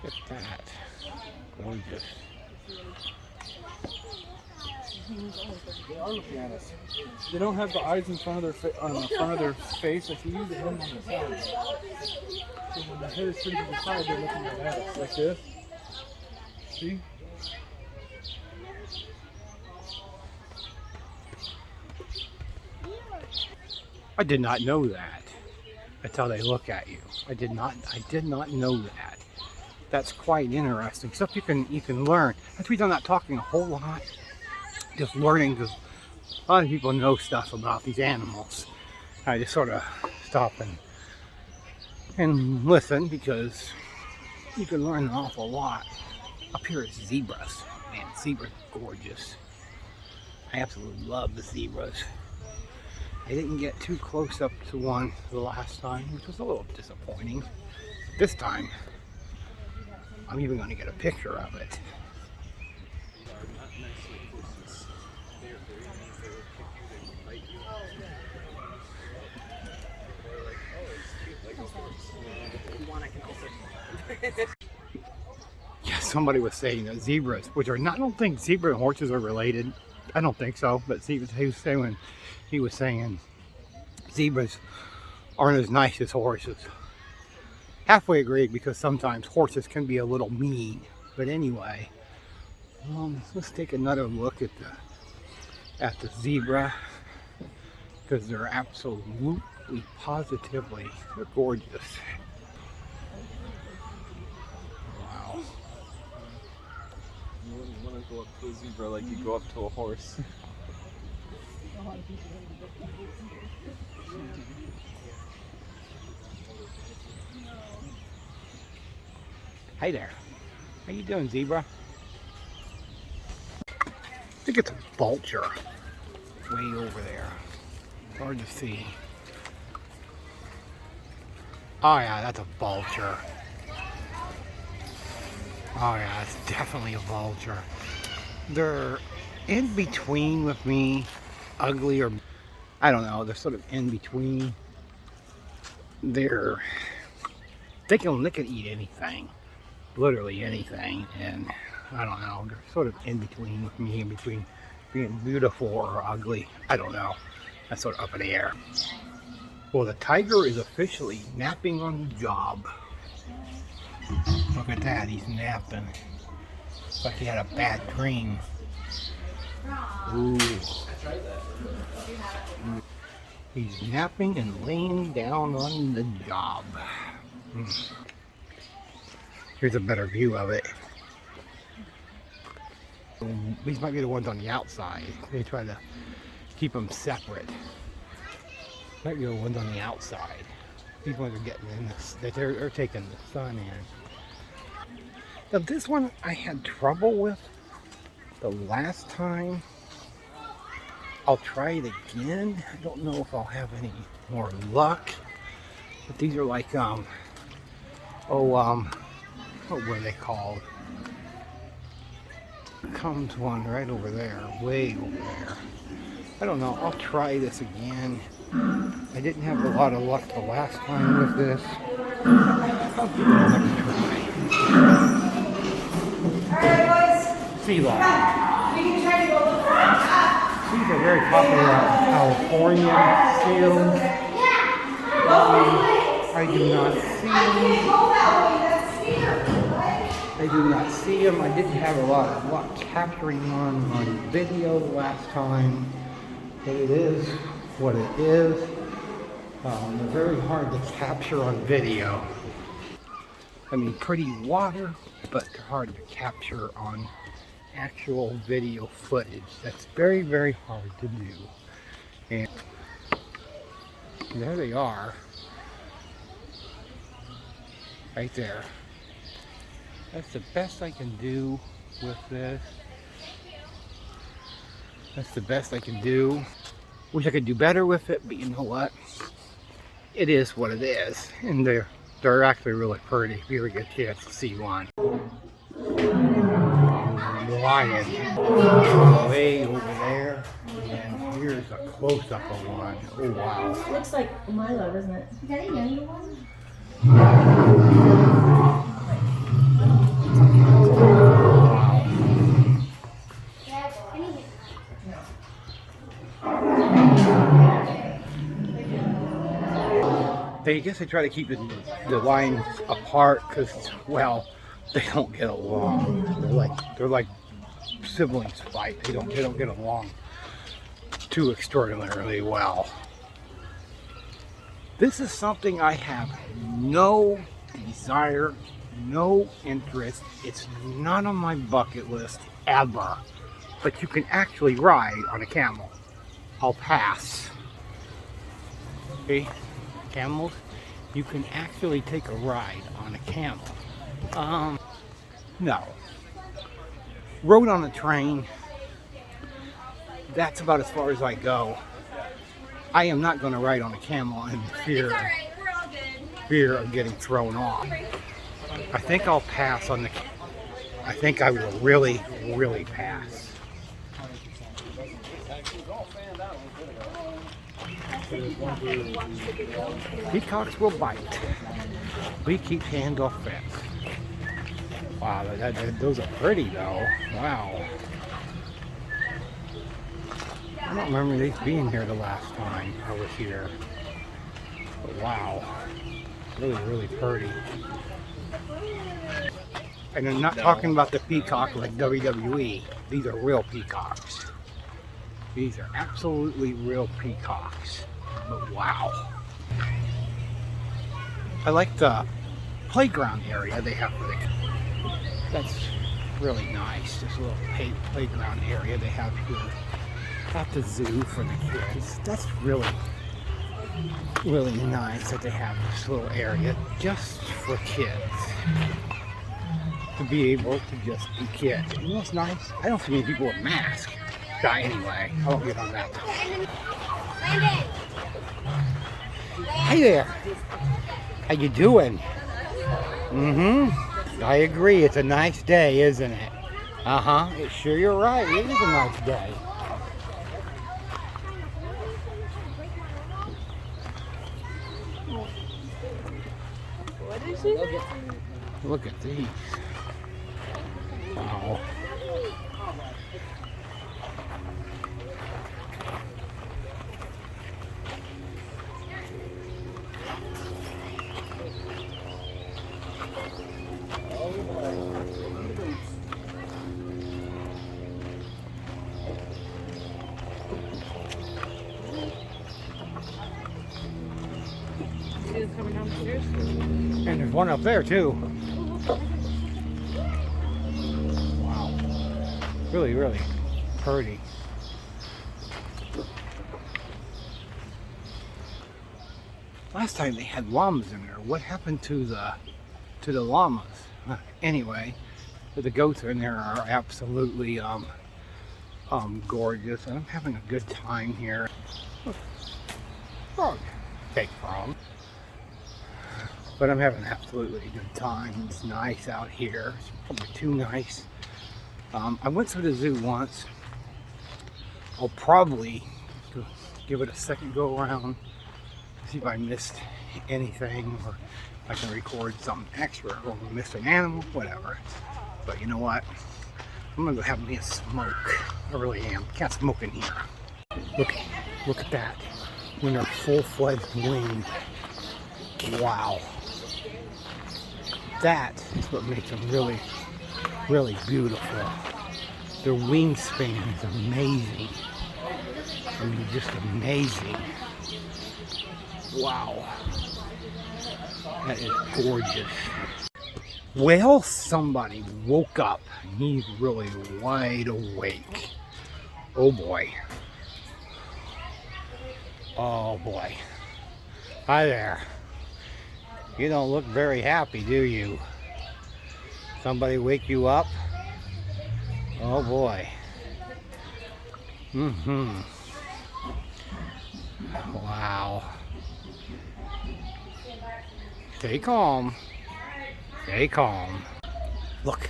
Look at that. Gorgeous. They are looking at us. They don't have the eyes in front of their on the front of their face. Like you use the head on the side. So when the head is turned to the side, they're looking at us like this. See? I did not know that. That's how they look at you. I did not know that. That's quite interesting. Stuff you can learn. That's the reason I'm not talking a whole lot. Just learning, because a lot of people know stuff about these animals. I just sort of stop and listen, because you can learn an awful lot. Up here is zebras. Man, zebras are gorgeous. I absolutely love the zebras. I didn't get too close up to one the last time, which was a little disappointing. This time, I'm even going to get a picture of it. Yeah, somebody was saying that zebras, which are not, I don't think zebra and horses are related. I don't think so, but he was saying zebras aren't as nice as horses. Halfway agree, because sometimes horses can be a little mean. But anyway, let's take another look at the zebra, because they're absolutely, positively, they're gorgeous. Wow. You wouldn't want to go up to a zebra like you go up to a horse. Hey there. How you doing, zebra? I think it's a vulture. Way over there. Hard to see. Oh yeah, that's a vulture. Oh yeah, it's definitely a vulture. They're in between with me. Ugly, or I don't know. They're sort of in between. They can eat anything. Literally anything, and I don't know, they're sort of in between with me, in between being beautiful or ugly. I don't know. That's sort of up in the air. Well, the tiger is officially napping on the job. Look at that, he's napping. It's like he had a bad dream. Ooh. He's napping and laying down on the job. Here's a better view of it. These might be the ones on the outside. They try to keep them separate. Might be the ones on the outside. These ones are getting in this. They're taking the sun in. Now this one I had trouble with the last time. I'll try it again. I don't know if I'll have any more luck. But these are like what were they called? Comes one right over there, way over there. I don't know, I'll try this again. I didn't have a lot of luck the last time with this. I'll give it another try. Alright boys. Sea lion. We can try to go look for it. These are very popular California seals. I do not see them. I didn't have a lot of luck capturing one on video last time, but it is what it is. They're very hard to capture on video. I mean, pretty water, but they're hard to capture on actual video footage. That's very, very hard to do. And there they are. Right there. That's the best I can do with this. That's the best I can do. Wish I could do better with it, but you know what? It is what it is. And they're actually really pretty if you ever get a chance to see one. Lion. Way over there. And here's a close-up of one. Oh wow. Looks like Milo, doesn't it? Is that a younger one? I guess I try to keep the lions apart because, well, they don't get along. They're like siblings fight. They don't get along too extraordinarily well. This is something I have no desire, no interest. It's not on my bucket list ever. But you can actually ride on a camel. I'll pass. Okay, camels, you can actually take a ride on a camel. No. Rode on a train, that's about as far as I go. I am not going to ride on a camel in fear of getting thrown off. I think I'll pass on the, I think I will really, really pass. Peacocks will bite. We keep hands off fence. Wow, those are pretty though. Wow. I don't remember these being here the last time I was here. But wow. Really, really pretty. And I'm not talking about the peacock like WWE. These are real peacocks. These are absolutely real peacocks. But wow. I like the playground area they have for the kids. That's really nice. This little playground area they have here at the zoo for the kids. That's really, really nice that they have this little area just for kids. To be able to just be kids. You know what's nice? I don't see many people with masks. Anyway, I won't get on that. Hi there. How you doing? I agree. It's a nice day, isn't it? Sure, you're right. It is a nice day. What is it? Look at these. Wow. Coming downstairs. And there's one up there too. Wow. Really, really pretty. Last time they had llamas in there. What happened to the llamas? Anyway, the goats in there are absolutely gorgeous, and I'm having a good time here. Frog. Fake frog. But I'm having absolutely a good time. It's nice out here. It's probably too nice. I went to the zoo once. I'll probably give it a second go around, see if I missed anything, or if I can record something extra, or missed an animal, whatever. But you know what? I'm gonna go have me a smoke. I really am. Can't smoke in here. Look at that. When they're full-fledged winged. Wow. That is what makes them really, really beautiful. Their wingspan is amazing. I mean, just amazing. Wow. That is gorgeous. Well, somebody woke up. He's really wide awake. Oh boy. Oh boy. Hi there. You don't look very happy, do you? Somebody wake you up? Oh boy. Wow. Stay calm. Stay calm. Look.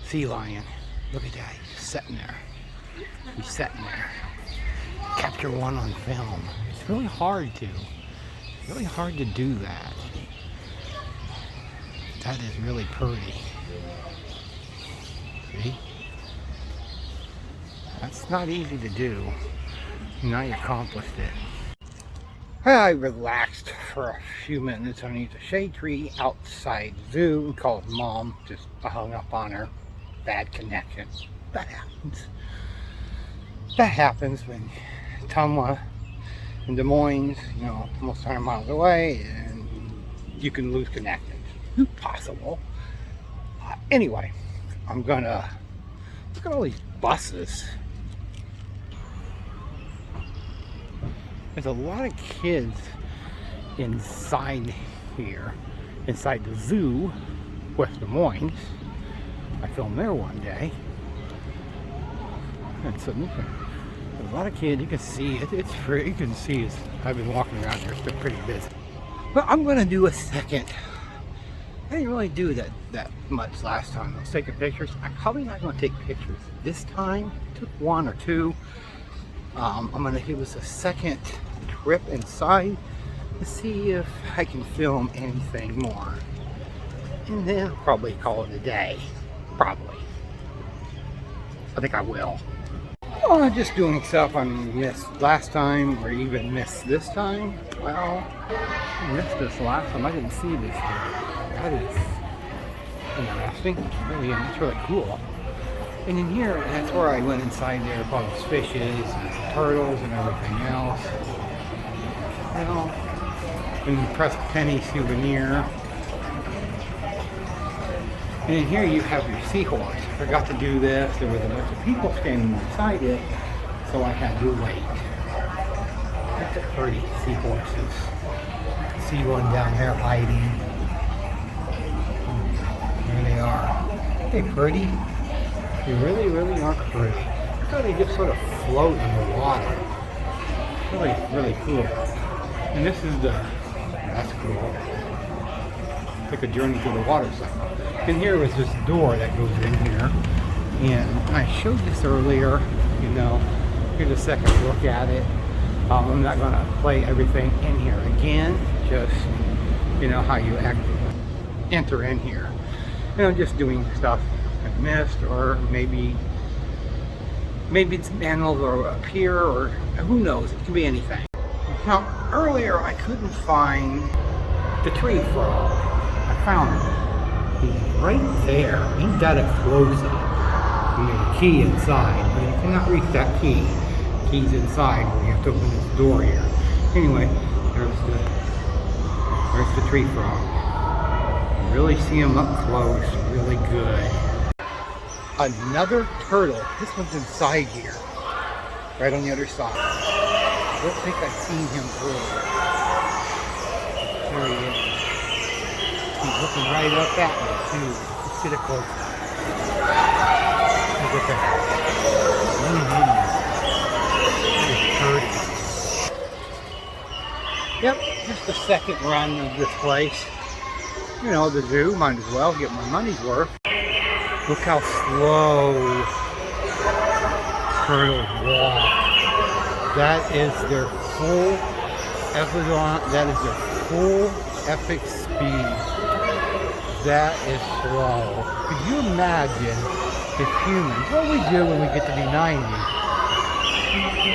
Sea lion. Look at that. He's sitting there. He's sitting there. Capture one on film. It's really hard to. Really hard to do that. That is really pretty. See? That's not easy to do. Now you accomplished it. I relaxed for a few minutes underneath a shade tree outside the zoo and called Mom. Just hung up on her. Bad connection. That happens. That happens when Tama in Des Moines, you know, almost 100 miles away, and you can lose connection. Possible. Anyway, I'm gonna look at all these buses. There's a lot of kids inside here, inside the zoo, West Des Moines. I filmed there one day. And so there's a lot of kids. You can see it. It's pretty. You can see it. I've been walking around here. It's been pretty busy. But I'm gonna do a second. I didn't really do that much last time. I was taking pictures. I'm probably not gonna take pictures this time. Took one or two. I'm gonna give us a second trip inside to see if I can film anything more. And then I'll probably call it a day. Probably. I think I will. Oh, I'm just doing stuff I missed last time, or even missed this time. Well, I missed this last time. I didn't see this here. That is interesting. Really, that's really cool. And in here, that's where I went inside there, bought those fishes, and turtles, and everything else. You know, and pressed penny souvenir. And in here you have your seahorse. I forgot to do this. There was a bunch of people standing inside it, so I had to wait. Look at 30 seahorses. See one down there hiding. There they are. Aren't they pretty? They really, really are pretty. Look how they just sort of float in the water. Really, really cool. And this is that's cool. Take a journey through the water cycle. And here was this door that goes in here. And I showed this earlier, you know. Here's a second look at it. I'm not going to play everything in here again. Just, you know, how you enter in here. And I'm just doing stuff I missed, or maybe it's animals are up here, or who knows, it can be anything. Now, earlier I couldn't find the tree frog. I found him. He's right there. Ain't that a close-up? There's a key inside, but you cannot reach that key. The key's inside where you have to open this door here. Anyway, there's the tree frog. You really see him up close, really good. Another turtle. This one's inside here, right on the other side. I don't think I've seen him earlier. There he is. He's looking right up at me too. Let's get a close up. Look at that. Yep, just the second run of this place. You know, the zoo, might as well get my money's worth. Look how slow turtles walk. That is their full epic speed. That is slow. Could you imagine if humans, what we do when we get to be 90,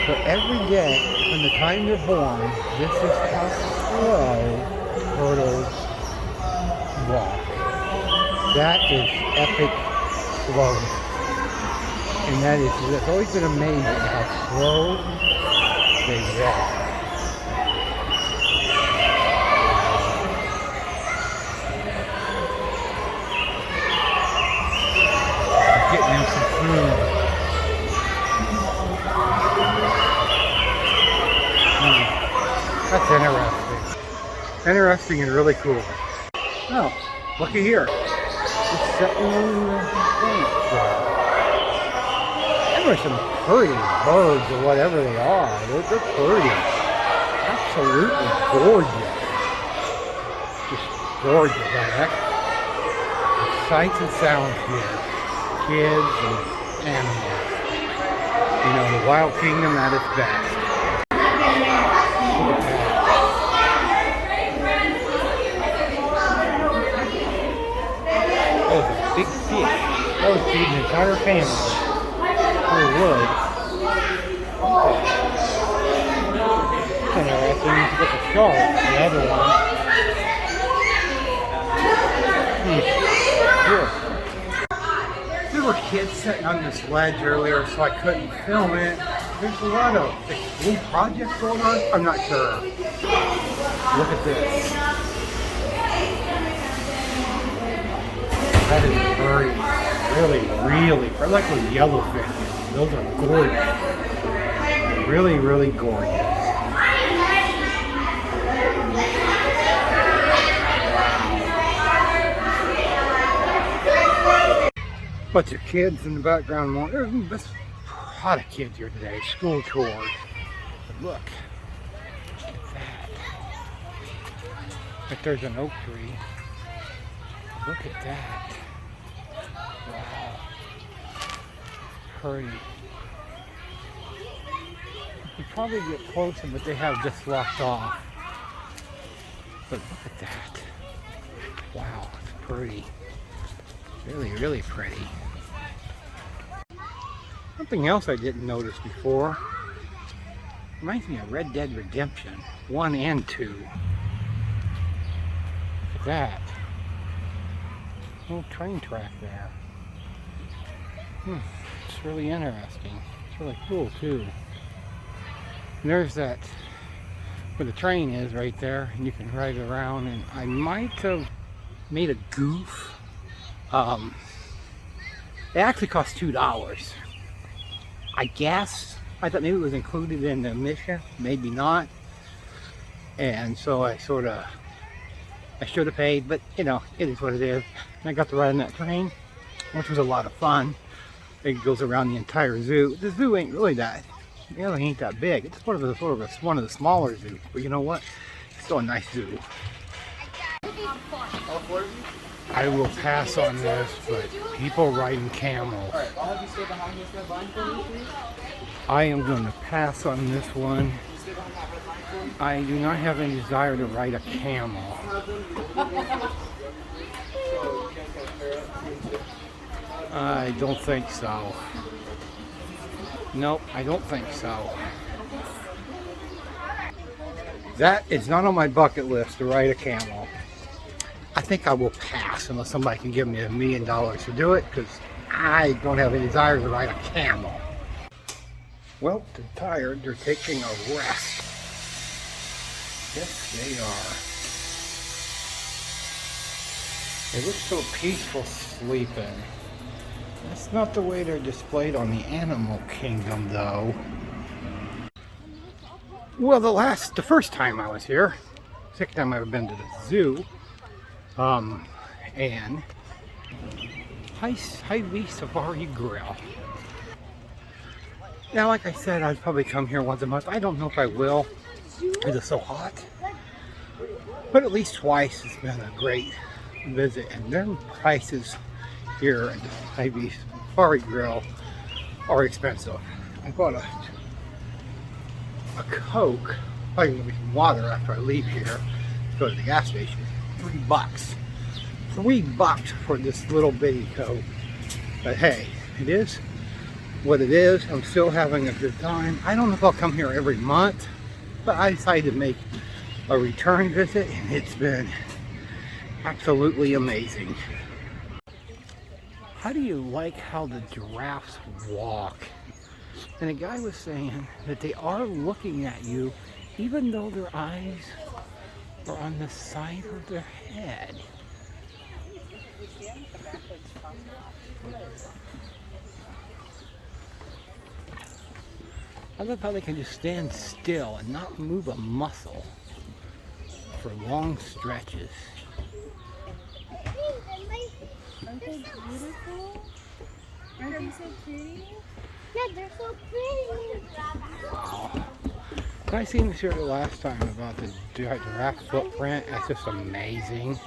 so every day from the time they're born, this is how slow turtles walk. That is epic slow. And that's always been amazing how slow they walk. Getting them some food. That's interesting. Interesting and really cool. Oh, looky here. Just sitting in the bench there. There are some pretty birds or whatever they are. They're pretty. Absolutely gorgeous. Just gorgeous. The sights and sounds here. Kids and animals. You know, the wild kingdom at its best. Look at that. That was a big fish. That would feed an entire family. Or would. Interesting. You get the shark, the other one. Here. There were kids sitting on this ledge earlier, so I couldn't film it. There's a lot of blue projects going on. I'm not sure. Look at this. That is very, really, I like those yellowfishes. Those are gorgeous. Really, really gorgeous. Bunch of kids in the background. There's a lot of kids here today. School tours. But look at that. But there's an oak tree. Look at that. Wow. Pretty. You could probably get closer, but they have just locked off. But look at that. Wow, it's pretty. Really, really pretty. Something else I didn't notice before. Reminds me of Red Dead Redemption 1 and 2. Look at that. Little train track there. It's really interesting. It's really cool too. And there's that where the train is right there, and you can ride it around. And I might have made a goof. It actually cost $2. I guess I thought maybe it was included in the admission, maybe not. And so I should have paid, but you know, it is what it is. And I got to ride on that train, which was a lot of fun. It goes around the entire zoo. The zoo ain't really that, it really ain't that big. It's one of the smaller zoos, but you know what? It's still a nice zoo. I will pass on this, but people riding camels. I am going to pass on this one. I do not have any desire to ride a camel. I don't think so. Nope, I don't think so. That is not on my bucket list to ride a camel. I think I will pass unless somebody can give me $1 million to do it, because I don't have any desire to ride a camel. Well, they're tired. They're taking a rest. Yes, they are. They look so peaceful sleeping. That's not the way they're displayed on the animal kingdom, though. Well, the first time I was here, second time I've been to the zoo, and Hy-Vee Safari Grill. Now, like I said, I'd probably come here once a month. I don't know if I will. It is so hot. But at least twice it's been a great visit. And their prices here at the Hy-Vee Safari Grill are expensive. I bought a Coke, probably gonna be some water after I leave here, go to the gas station. $3. $3 for this little bitty Coke. But hey, it is what it is. I'm still having a good time. I don't know if I'll come here every month, but I decided to make a return visit, and it's been absolutely amazing. How do you like how the giraffes walk? And a guy was saying that they are looking at you even though their eyes are on the side of their head. I love how they can just stand still and not move a muscle for long stretches. Aren't they beautiful? Aren't they so pretty? Yeah, they're so pretty. Wow. I seen this here the last time about the giraffe footprint. That's just amazing.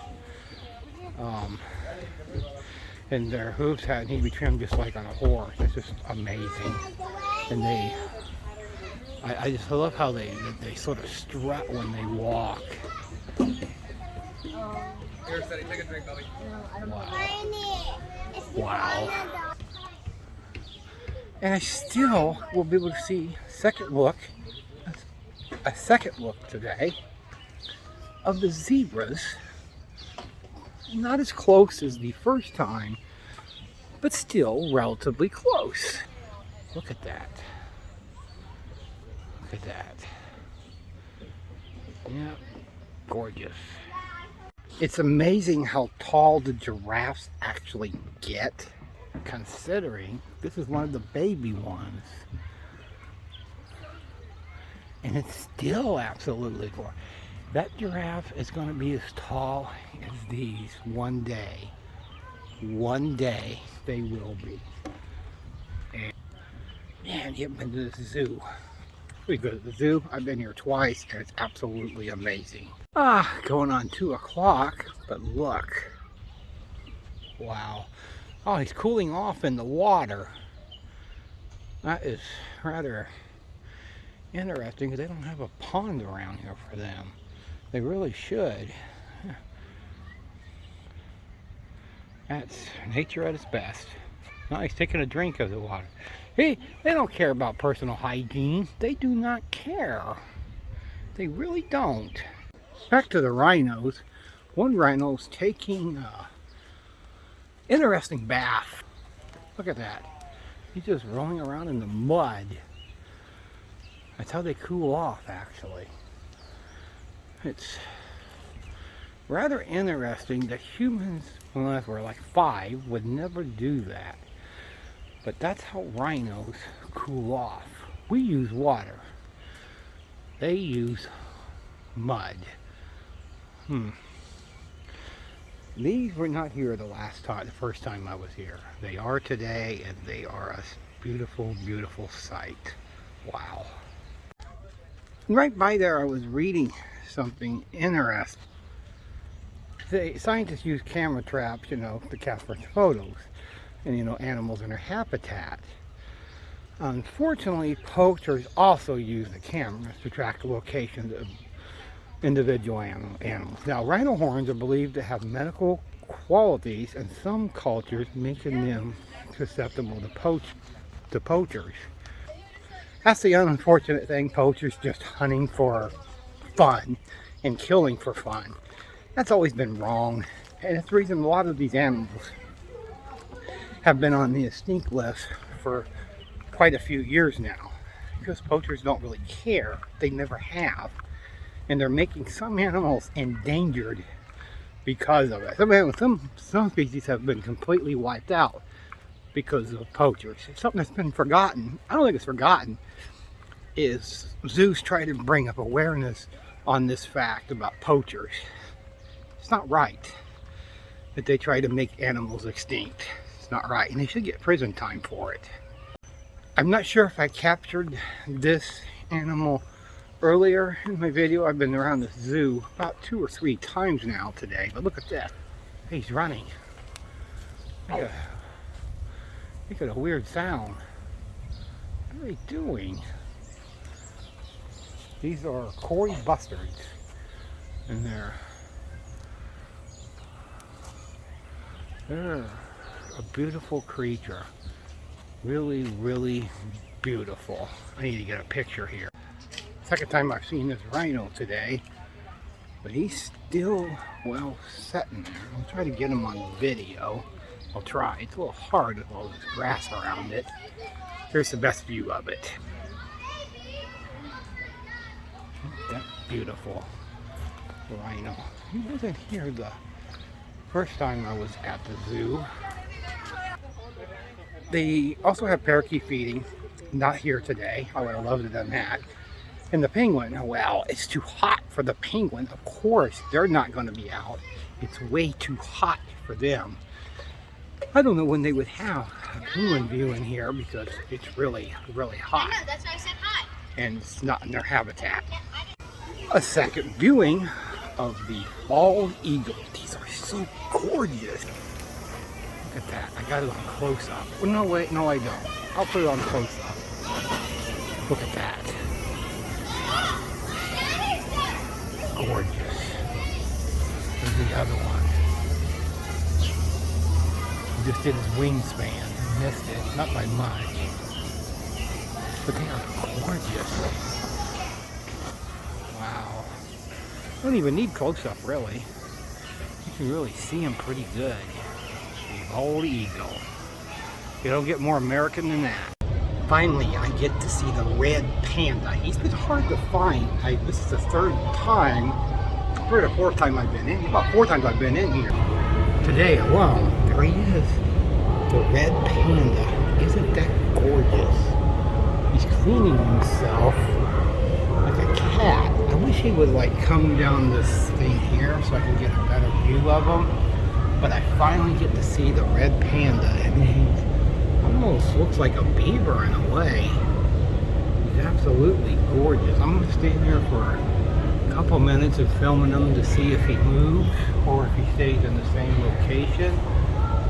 And their hooves need to be trimmed just like on a horse. It's just amazing. And I just love how they sort of strut when they walk. Here, Steady, take a drink, Bobby. Wow. And I still will be able to see a second look today of the zebras. Not as close as the first time, but still relatively close. Look at that. Look at that. Yep, gorgeous. It's amazing how tall the giraffes actually get, considering this is one of the baby ones. And it's still absolutely gorgeous. That giraffe is going to be as tall as these one day. One day they will be. And man, you haven't been to the zoo. We go to the zoo. I've been here twice and it's absolutely amazing. Going on 2 o'clock, but look. Wow. Oh, he's cooling off in the water. That is rather interesting because they don't have a pond around here for them. They really should. That's nature at its best. Now he's taking a drink of the water. Hey, they don't care about personal hygiene. They do not care. They really don't. Back to the rhinos. One rhino's taking an interesting bath. Look at that. He's just rolling around in the mud. That's how they cool off, actually. It's rather interesting that humans, unless we're like 5, would never do that. But that's how rhinos cool off. We use water. They use mud. These were not here the first time I was here. They are today, and they are a beautiful, beautiful sight. Wow. Right by there, I was reading something interesting. Scientists use camera traps, to capture photos and, animals in their habitat. Unfortunately, poachers also use the cameras to track the locations of individual animals. Now, rhino horns are believed to have medical qualities, and some cultures making them susceptible to poachers. That's the unfortunate thing. Poachers just hunting for fun and killing for fun. That's always been wrong, and it's the reason a lot of these animals have been on the extinct list for quite a few years now, because poachers don't really care. They never have, and they're making some animals endangered because of it. Some species have been completely wiped out because of poachers. It's something that's been forgotten. I don't think it's forgotten. Is zoos try to bring up awareness on this fact about poachers. It's not right that they try to make animals extinct. It's not right, and they should get prison time for it. I'm not sure if I captured this animal earlier in my video. I've been around this zoo about 2 or 3 times now today, but look at that. He's running. Look at a weird sound. What are they doing? These are Cory bustards, and they're a beautiful creature. Really, really beautiful. I need to get a picture here. Second time I've seen this rhino today, but he's still well sitting there. I'll try to get him on video. I'll try. It's a little hard with all this grass around it. Here's the best view of it. That's beautiful rhino. He wasn't here the first time I was at the zoo. They also have parakeet feeding. Not here today. I would have loved to have done that. And the penguin, well, it's too hot for the penguin. Of course, they're not going to be out. It's way too hot for them. I don't know when they would have a penguin view in here because it's really, really hot. I know, that's why I said hot. And it's not in their habitat. A second viewing of the bald eagle. These are so gorgeous. Look at that. I got it on close up. Well, no, wait, no, I don't. I'll put it on close up. Look at that. Gorgeous. There's the other one. He just did his wingspan. Missed it. Not by much. But they are gorgeous. Wow. Don't even need close-up, really. You can really see him pretty good. The bald eagle. You don't get more American than that. Finally, I get to see the red panda. He's been hard to find. This is the third or fourth time I've been in. About 4 times I've been in here. Today alone, there he is. The red panda. Isn't that gorgeous? He's cleaning himself like a cat. I wish he would like come down this thing here so I can get a better view of him. But I finally get to see the red panda, and he almost looks like a beaver in a way. He's absolutely gorgeous. I'm going to stand here for a couple minutes and filming him to see if he moves or if he stays in the same location.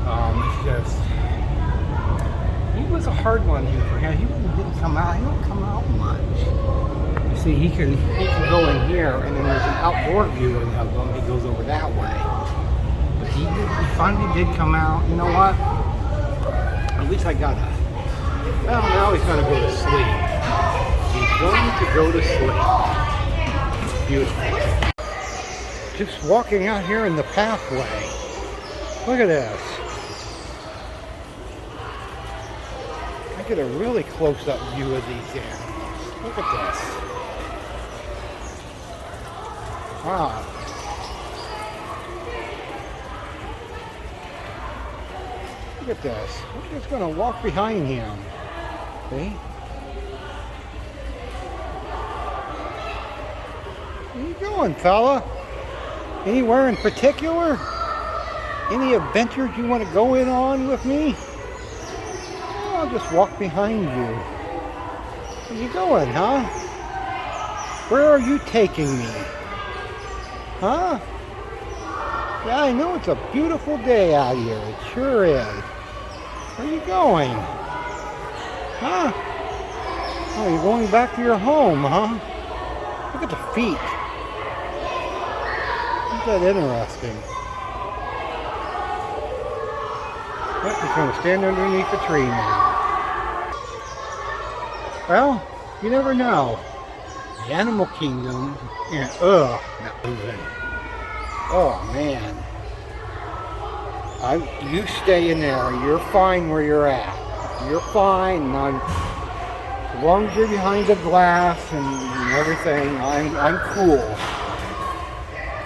It's just, he was a hard one here for him. He didn't come out. He don't come out much. You see, he can go in here, and then there's an outdoor view of him. He goes over that way. But he finally did come out. You know what? At least I got a... Well, now he's going to go to sleep. He's going to go to sleep. Beautiful. Just walking out here in the pathway. Look at this. I get a really close-up view of these animals. Look at this. Wow. Look at this. We're just going to walk behind him. See? Where you going, fella? Anywhere in particular? Any adventures you want to go in on with me? I'll just walk behind you. Where you going, huh? Where are you taking me? Huh? Yeah, I know it's a beautiful day out here. It sure is. Where are you going? Huh? Oh, you're going back to your home, huh? Look at the feet. Isn't that interesting? Yep, he's going to stand underneath the tree now. Well, you never know. The animal kingdom, and not moving. Oh man. You stay in there. You're fine where you're at. You're fine. As long as you're behind the glass and everything, I'm cool.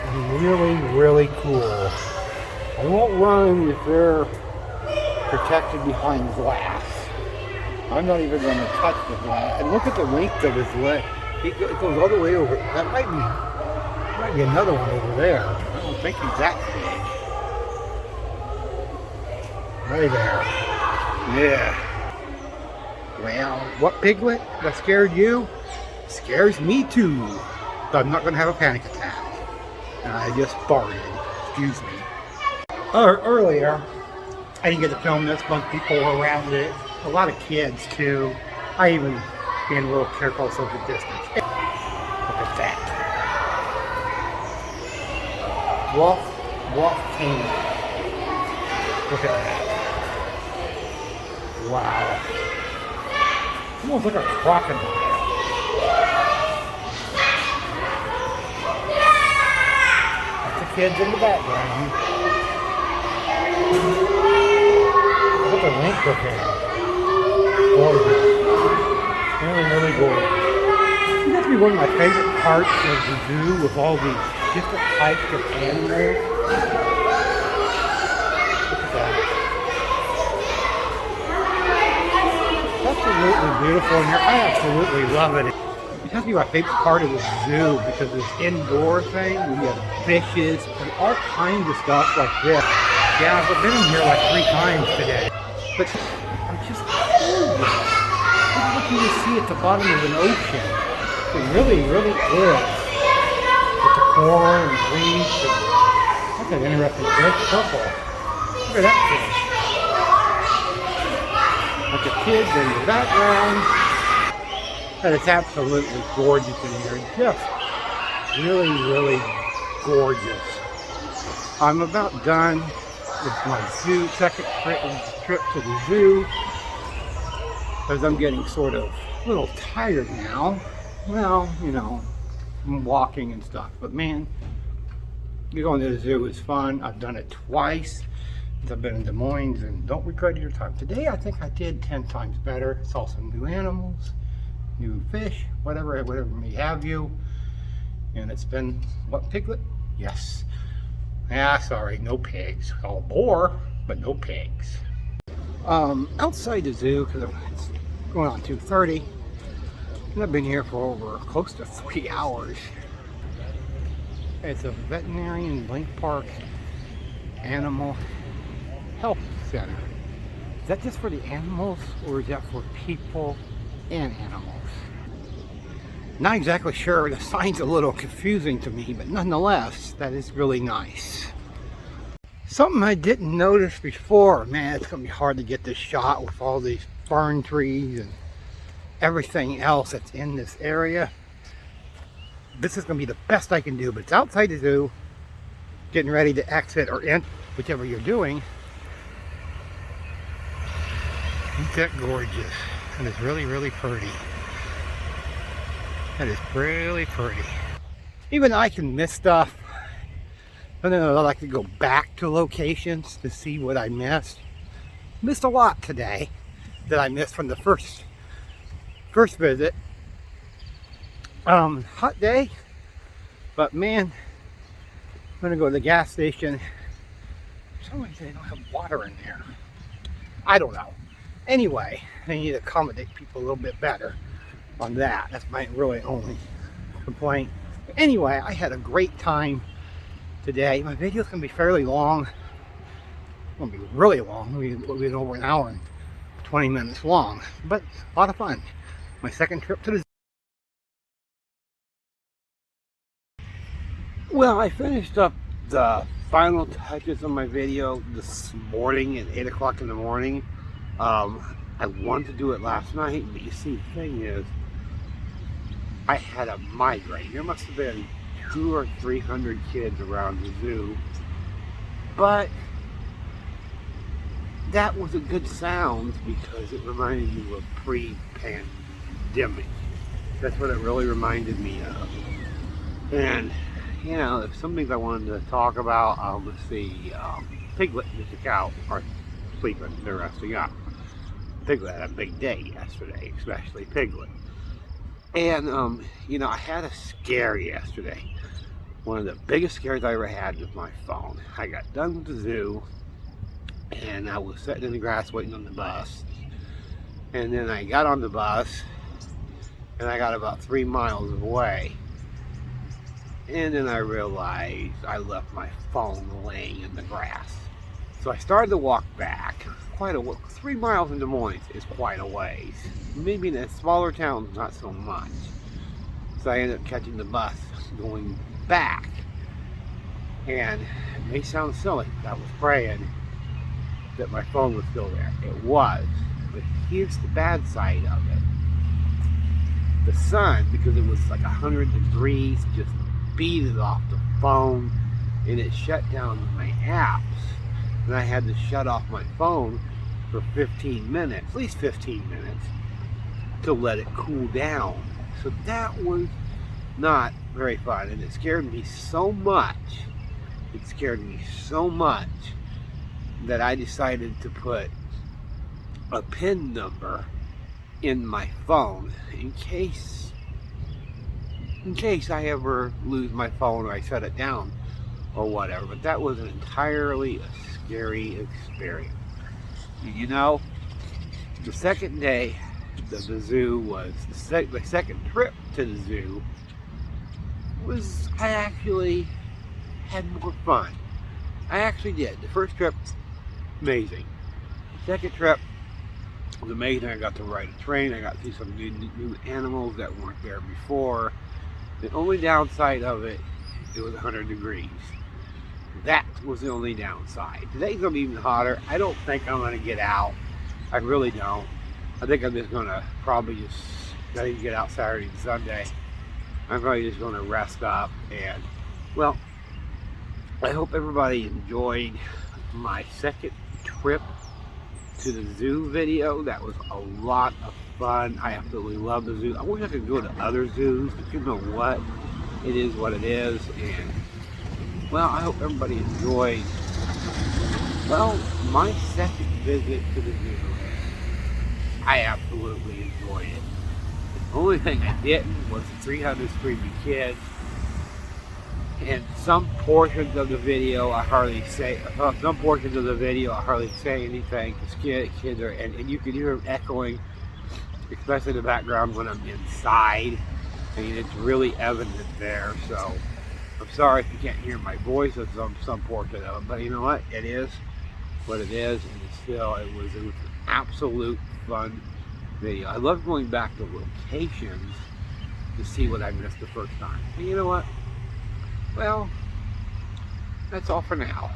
I'm really, really cool. I won't run if they're protected behind glass. I'm not even going to touch the glass. And look at the length of his leg. It goes all the way over. That might be another one over there. I don't think he's that big. Right there. Yeah. Well, what, Piglet? That scared you? Scares me too. But I'm not going to have a panic attack. And I just farted. Excuse me. Earlier, I didn't get to film this. A bunch of people were around it. A lot of kids too. I even being a little careful social distance. Look at that. Wolf King. Look at that. Wow. Almost like a crocodile. That's the kids in the background. Look at the length of him. Gorgeous. Really, really gorgeous. It has to be one of my favorite parts of the zoo with all these different types of animals. Look at that. It's absolutely beautiful in here. I absolutely love it. It has to be my favorite part of the zoo because this indoor thing, we have fishes and all kinds of stuff like this. Yeah, I've been in here like 3 times today. But I'm just gorgeous. This is what you would see at the bottom of an ocean. It really, really is. With the coral and the reef. That's an interesting fish. Purple. Look at that fish. Like the kids in the background. And it's absolutely gorgeous in here. Just really, really gorgeous. I'm about done with my second trip to the zoo. Because I'm getting sort of a little tired now. Well, you know, I'm walking and stuff. But man, going to the zoo is fun. I've done it twice. I've been in Des Moines and don't regret your time. Today I think I did 10 times better. Saw some new animals, new fish, whatever may have you. And it's been, what, Piglet? Yes. Sorry, no pigs. All boar, but no pigs. Outside the zoo, because it's going on 2:30, and I've been here for over close to 3 hours. It's a veterinarian Link Park Animal Health Center. Is that just for the animals, or is that for people and animals? Not exactly sure. The sign's a little confusing to me, but nonetheless, that is really nice. Something I didn't notice before. Man, it's going to be hard to get this shot with all these fern trees and everything else that's in this area. This is going to be the best I can do, but it's outside the zoo, getting ready to exit or enter, whichever you're doing. Isn't that gorgeous? And it's really, really pretty. That is really pretty. Even I can miss stuff. I don't know, I like to go back to locations to see what I missed. Missed a lot today that I missed from the first visit. Hot day, but man, I'm gonna go to the gas station. For some reason they don't have water in there. I don't know. Anyway, they need to accommodate people a little bit better on that. That's my really only complaint. But anyway, I had a great time today. My video's gonna be fairly long. It's gonna be really long. We'll be over an hour and 20 minutes long, but a lot of fun. My second trip to the zoo. Well, I finished up the final touches on my video this morning at 8 o'clock in the morning. I wanted to do it last night, but you see, the thing is, I had a migraine. There must have been 200 or 300 kids around the zoo, but that was a good sound because it reminded me of pre-pandemic. That's what it really reminded me of. And you know, there's some things I wanted to talk about. Let's see, Piglet and Mr. Cow are sleeping, they're resting up. Piglet had a big day yesterday, especially Piglet. And, you know, I had a scare yesterday. One of the biggest scares I ever had with my phone. I got done with the zoo, and I was sitting in the grass waiting on the bus. And then I got on the bus, and I got about 3 miles away. And then I realized I left my phone laying in the grass. So I started to walk back. Quite a 3 miles in Des Moines is quite a ways. Maybe in a smaller towns, not so much. So I ended up catching the bus going back. And it may sound silly, I was praying that my phone was still there. It was. But here's the bad side of it. The sun, because it was like 100 degrees, just beat off the phone, and it shut down my apps, and I had to shut off my phone for 15 minutes, at least 15 minutes, to let it cool down. So that was not very fun, and it scared me so much. It scared me so much that I decided to put a PIN number in my phone in case I ever lose my phone or I shut it down or whatever. But that was an entirely scary experience. You know, the second day of the zoo was the second trip to the zoo was, I actually had more fun. I actually did. The first trip, amazing. The second trip was amazing. I got to ride a train. I got to see some new animals that weren't there before. The only downside of it, it was 100 degrees. That was the only downside. Today's gonna be even hotter. I don't think I'm gonna get out. I really don't. I think I'm just gonna probably just not even get out Saturday and Sunday. I'm probably just gonna rest up, and well, I hope everybody enjoyed my second trip to the zoo video. That was a lot of fun. I absolutely love the zoo. I wish I could go to other zoos, but you know what? It is what it is, and well, I hope everybody enjoyed Well, my second visit to the zoo, I absolutely enjoyed it. The only thing I didn't was the 300 screaming kids. And some portions of the video I hardly say, anything, because kids are, and you can hear them echoing, especially in the background when I'm inside. I mean, it's really evident there, so I'm sorry if you can't hear my voice of some portion of it, but you know what? It is what it is, and it was an absolute fun video. I love going back to locations to see what I missed the first time. And you know what? Well, that's all for now.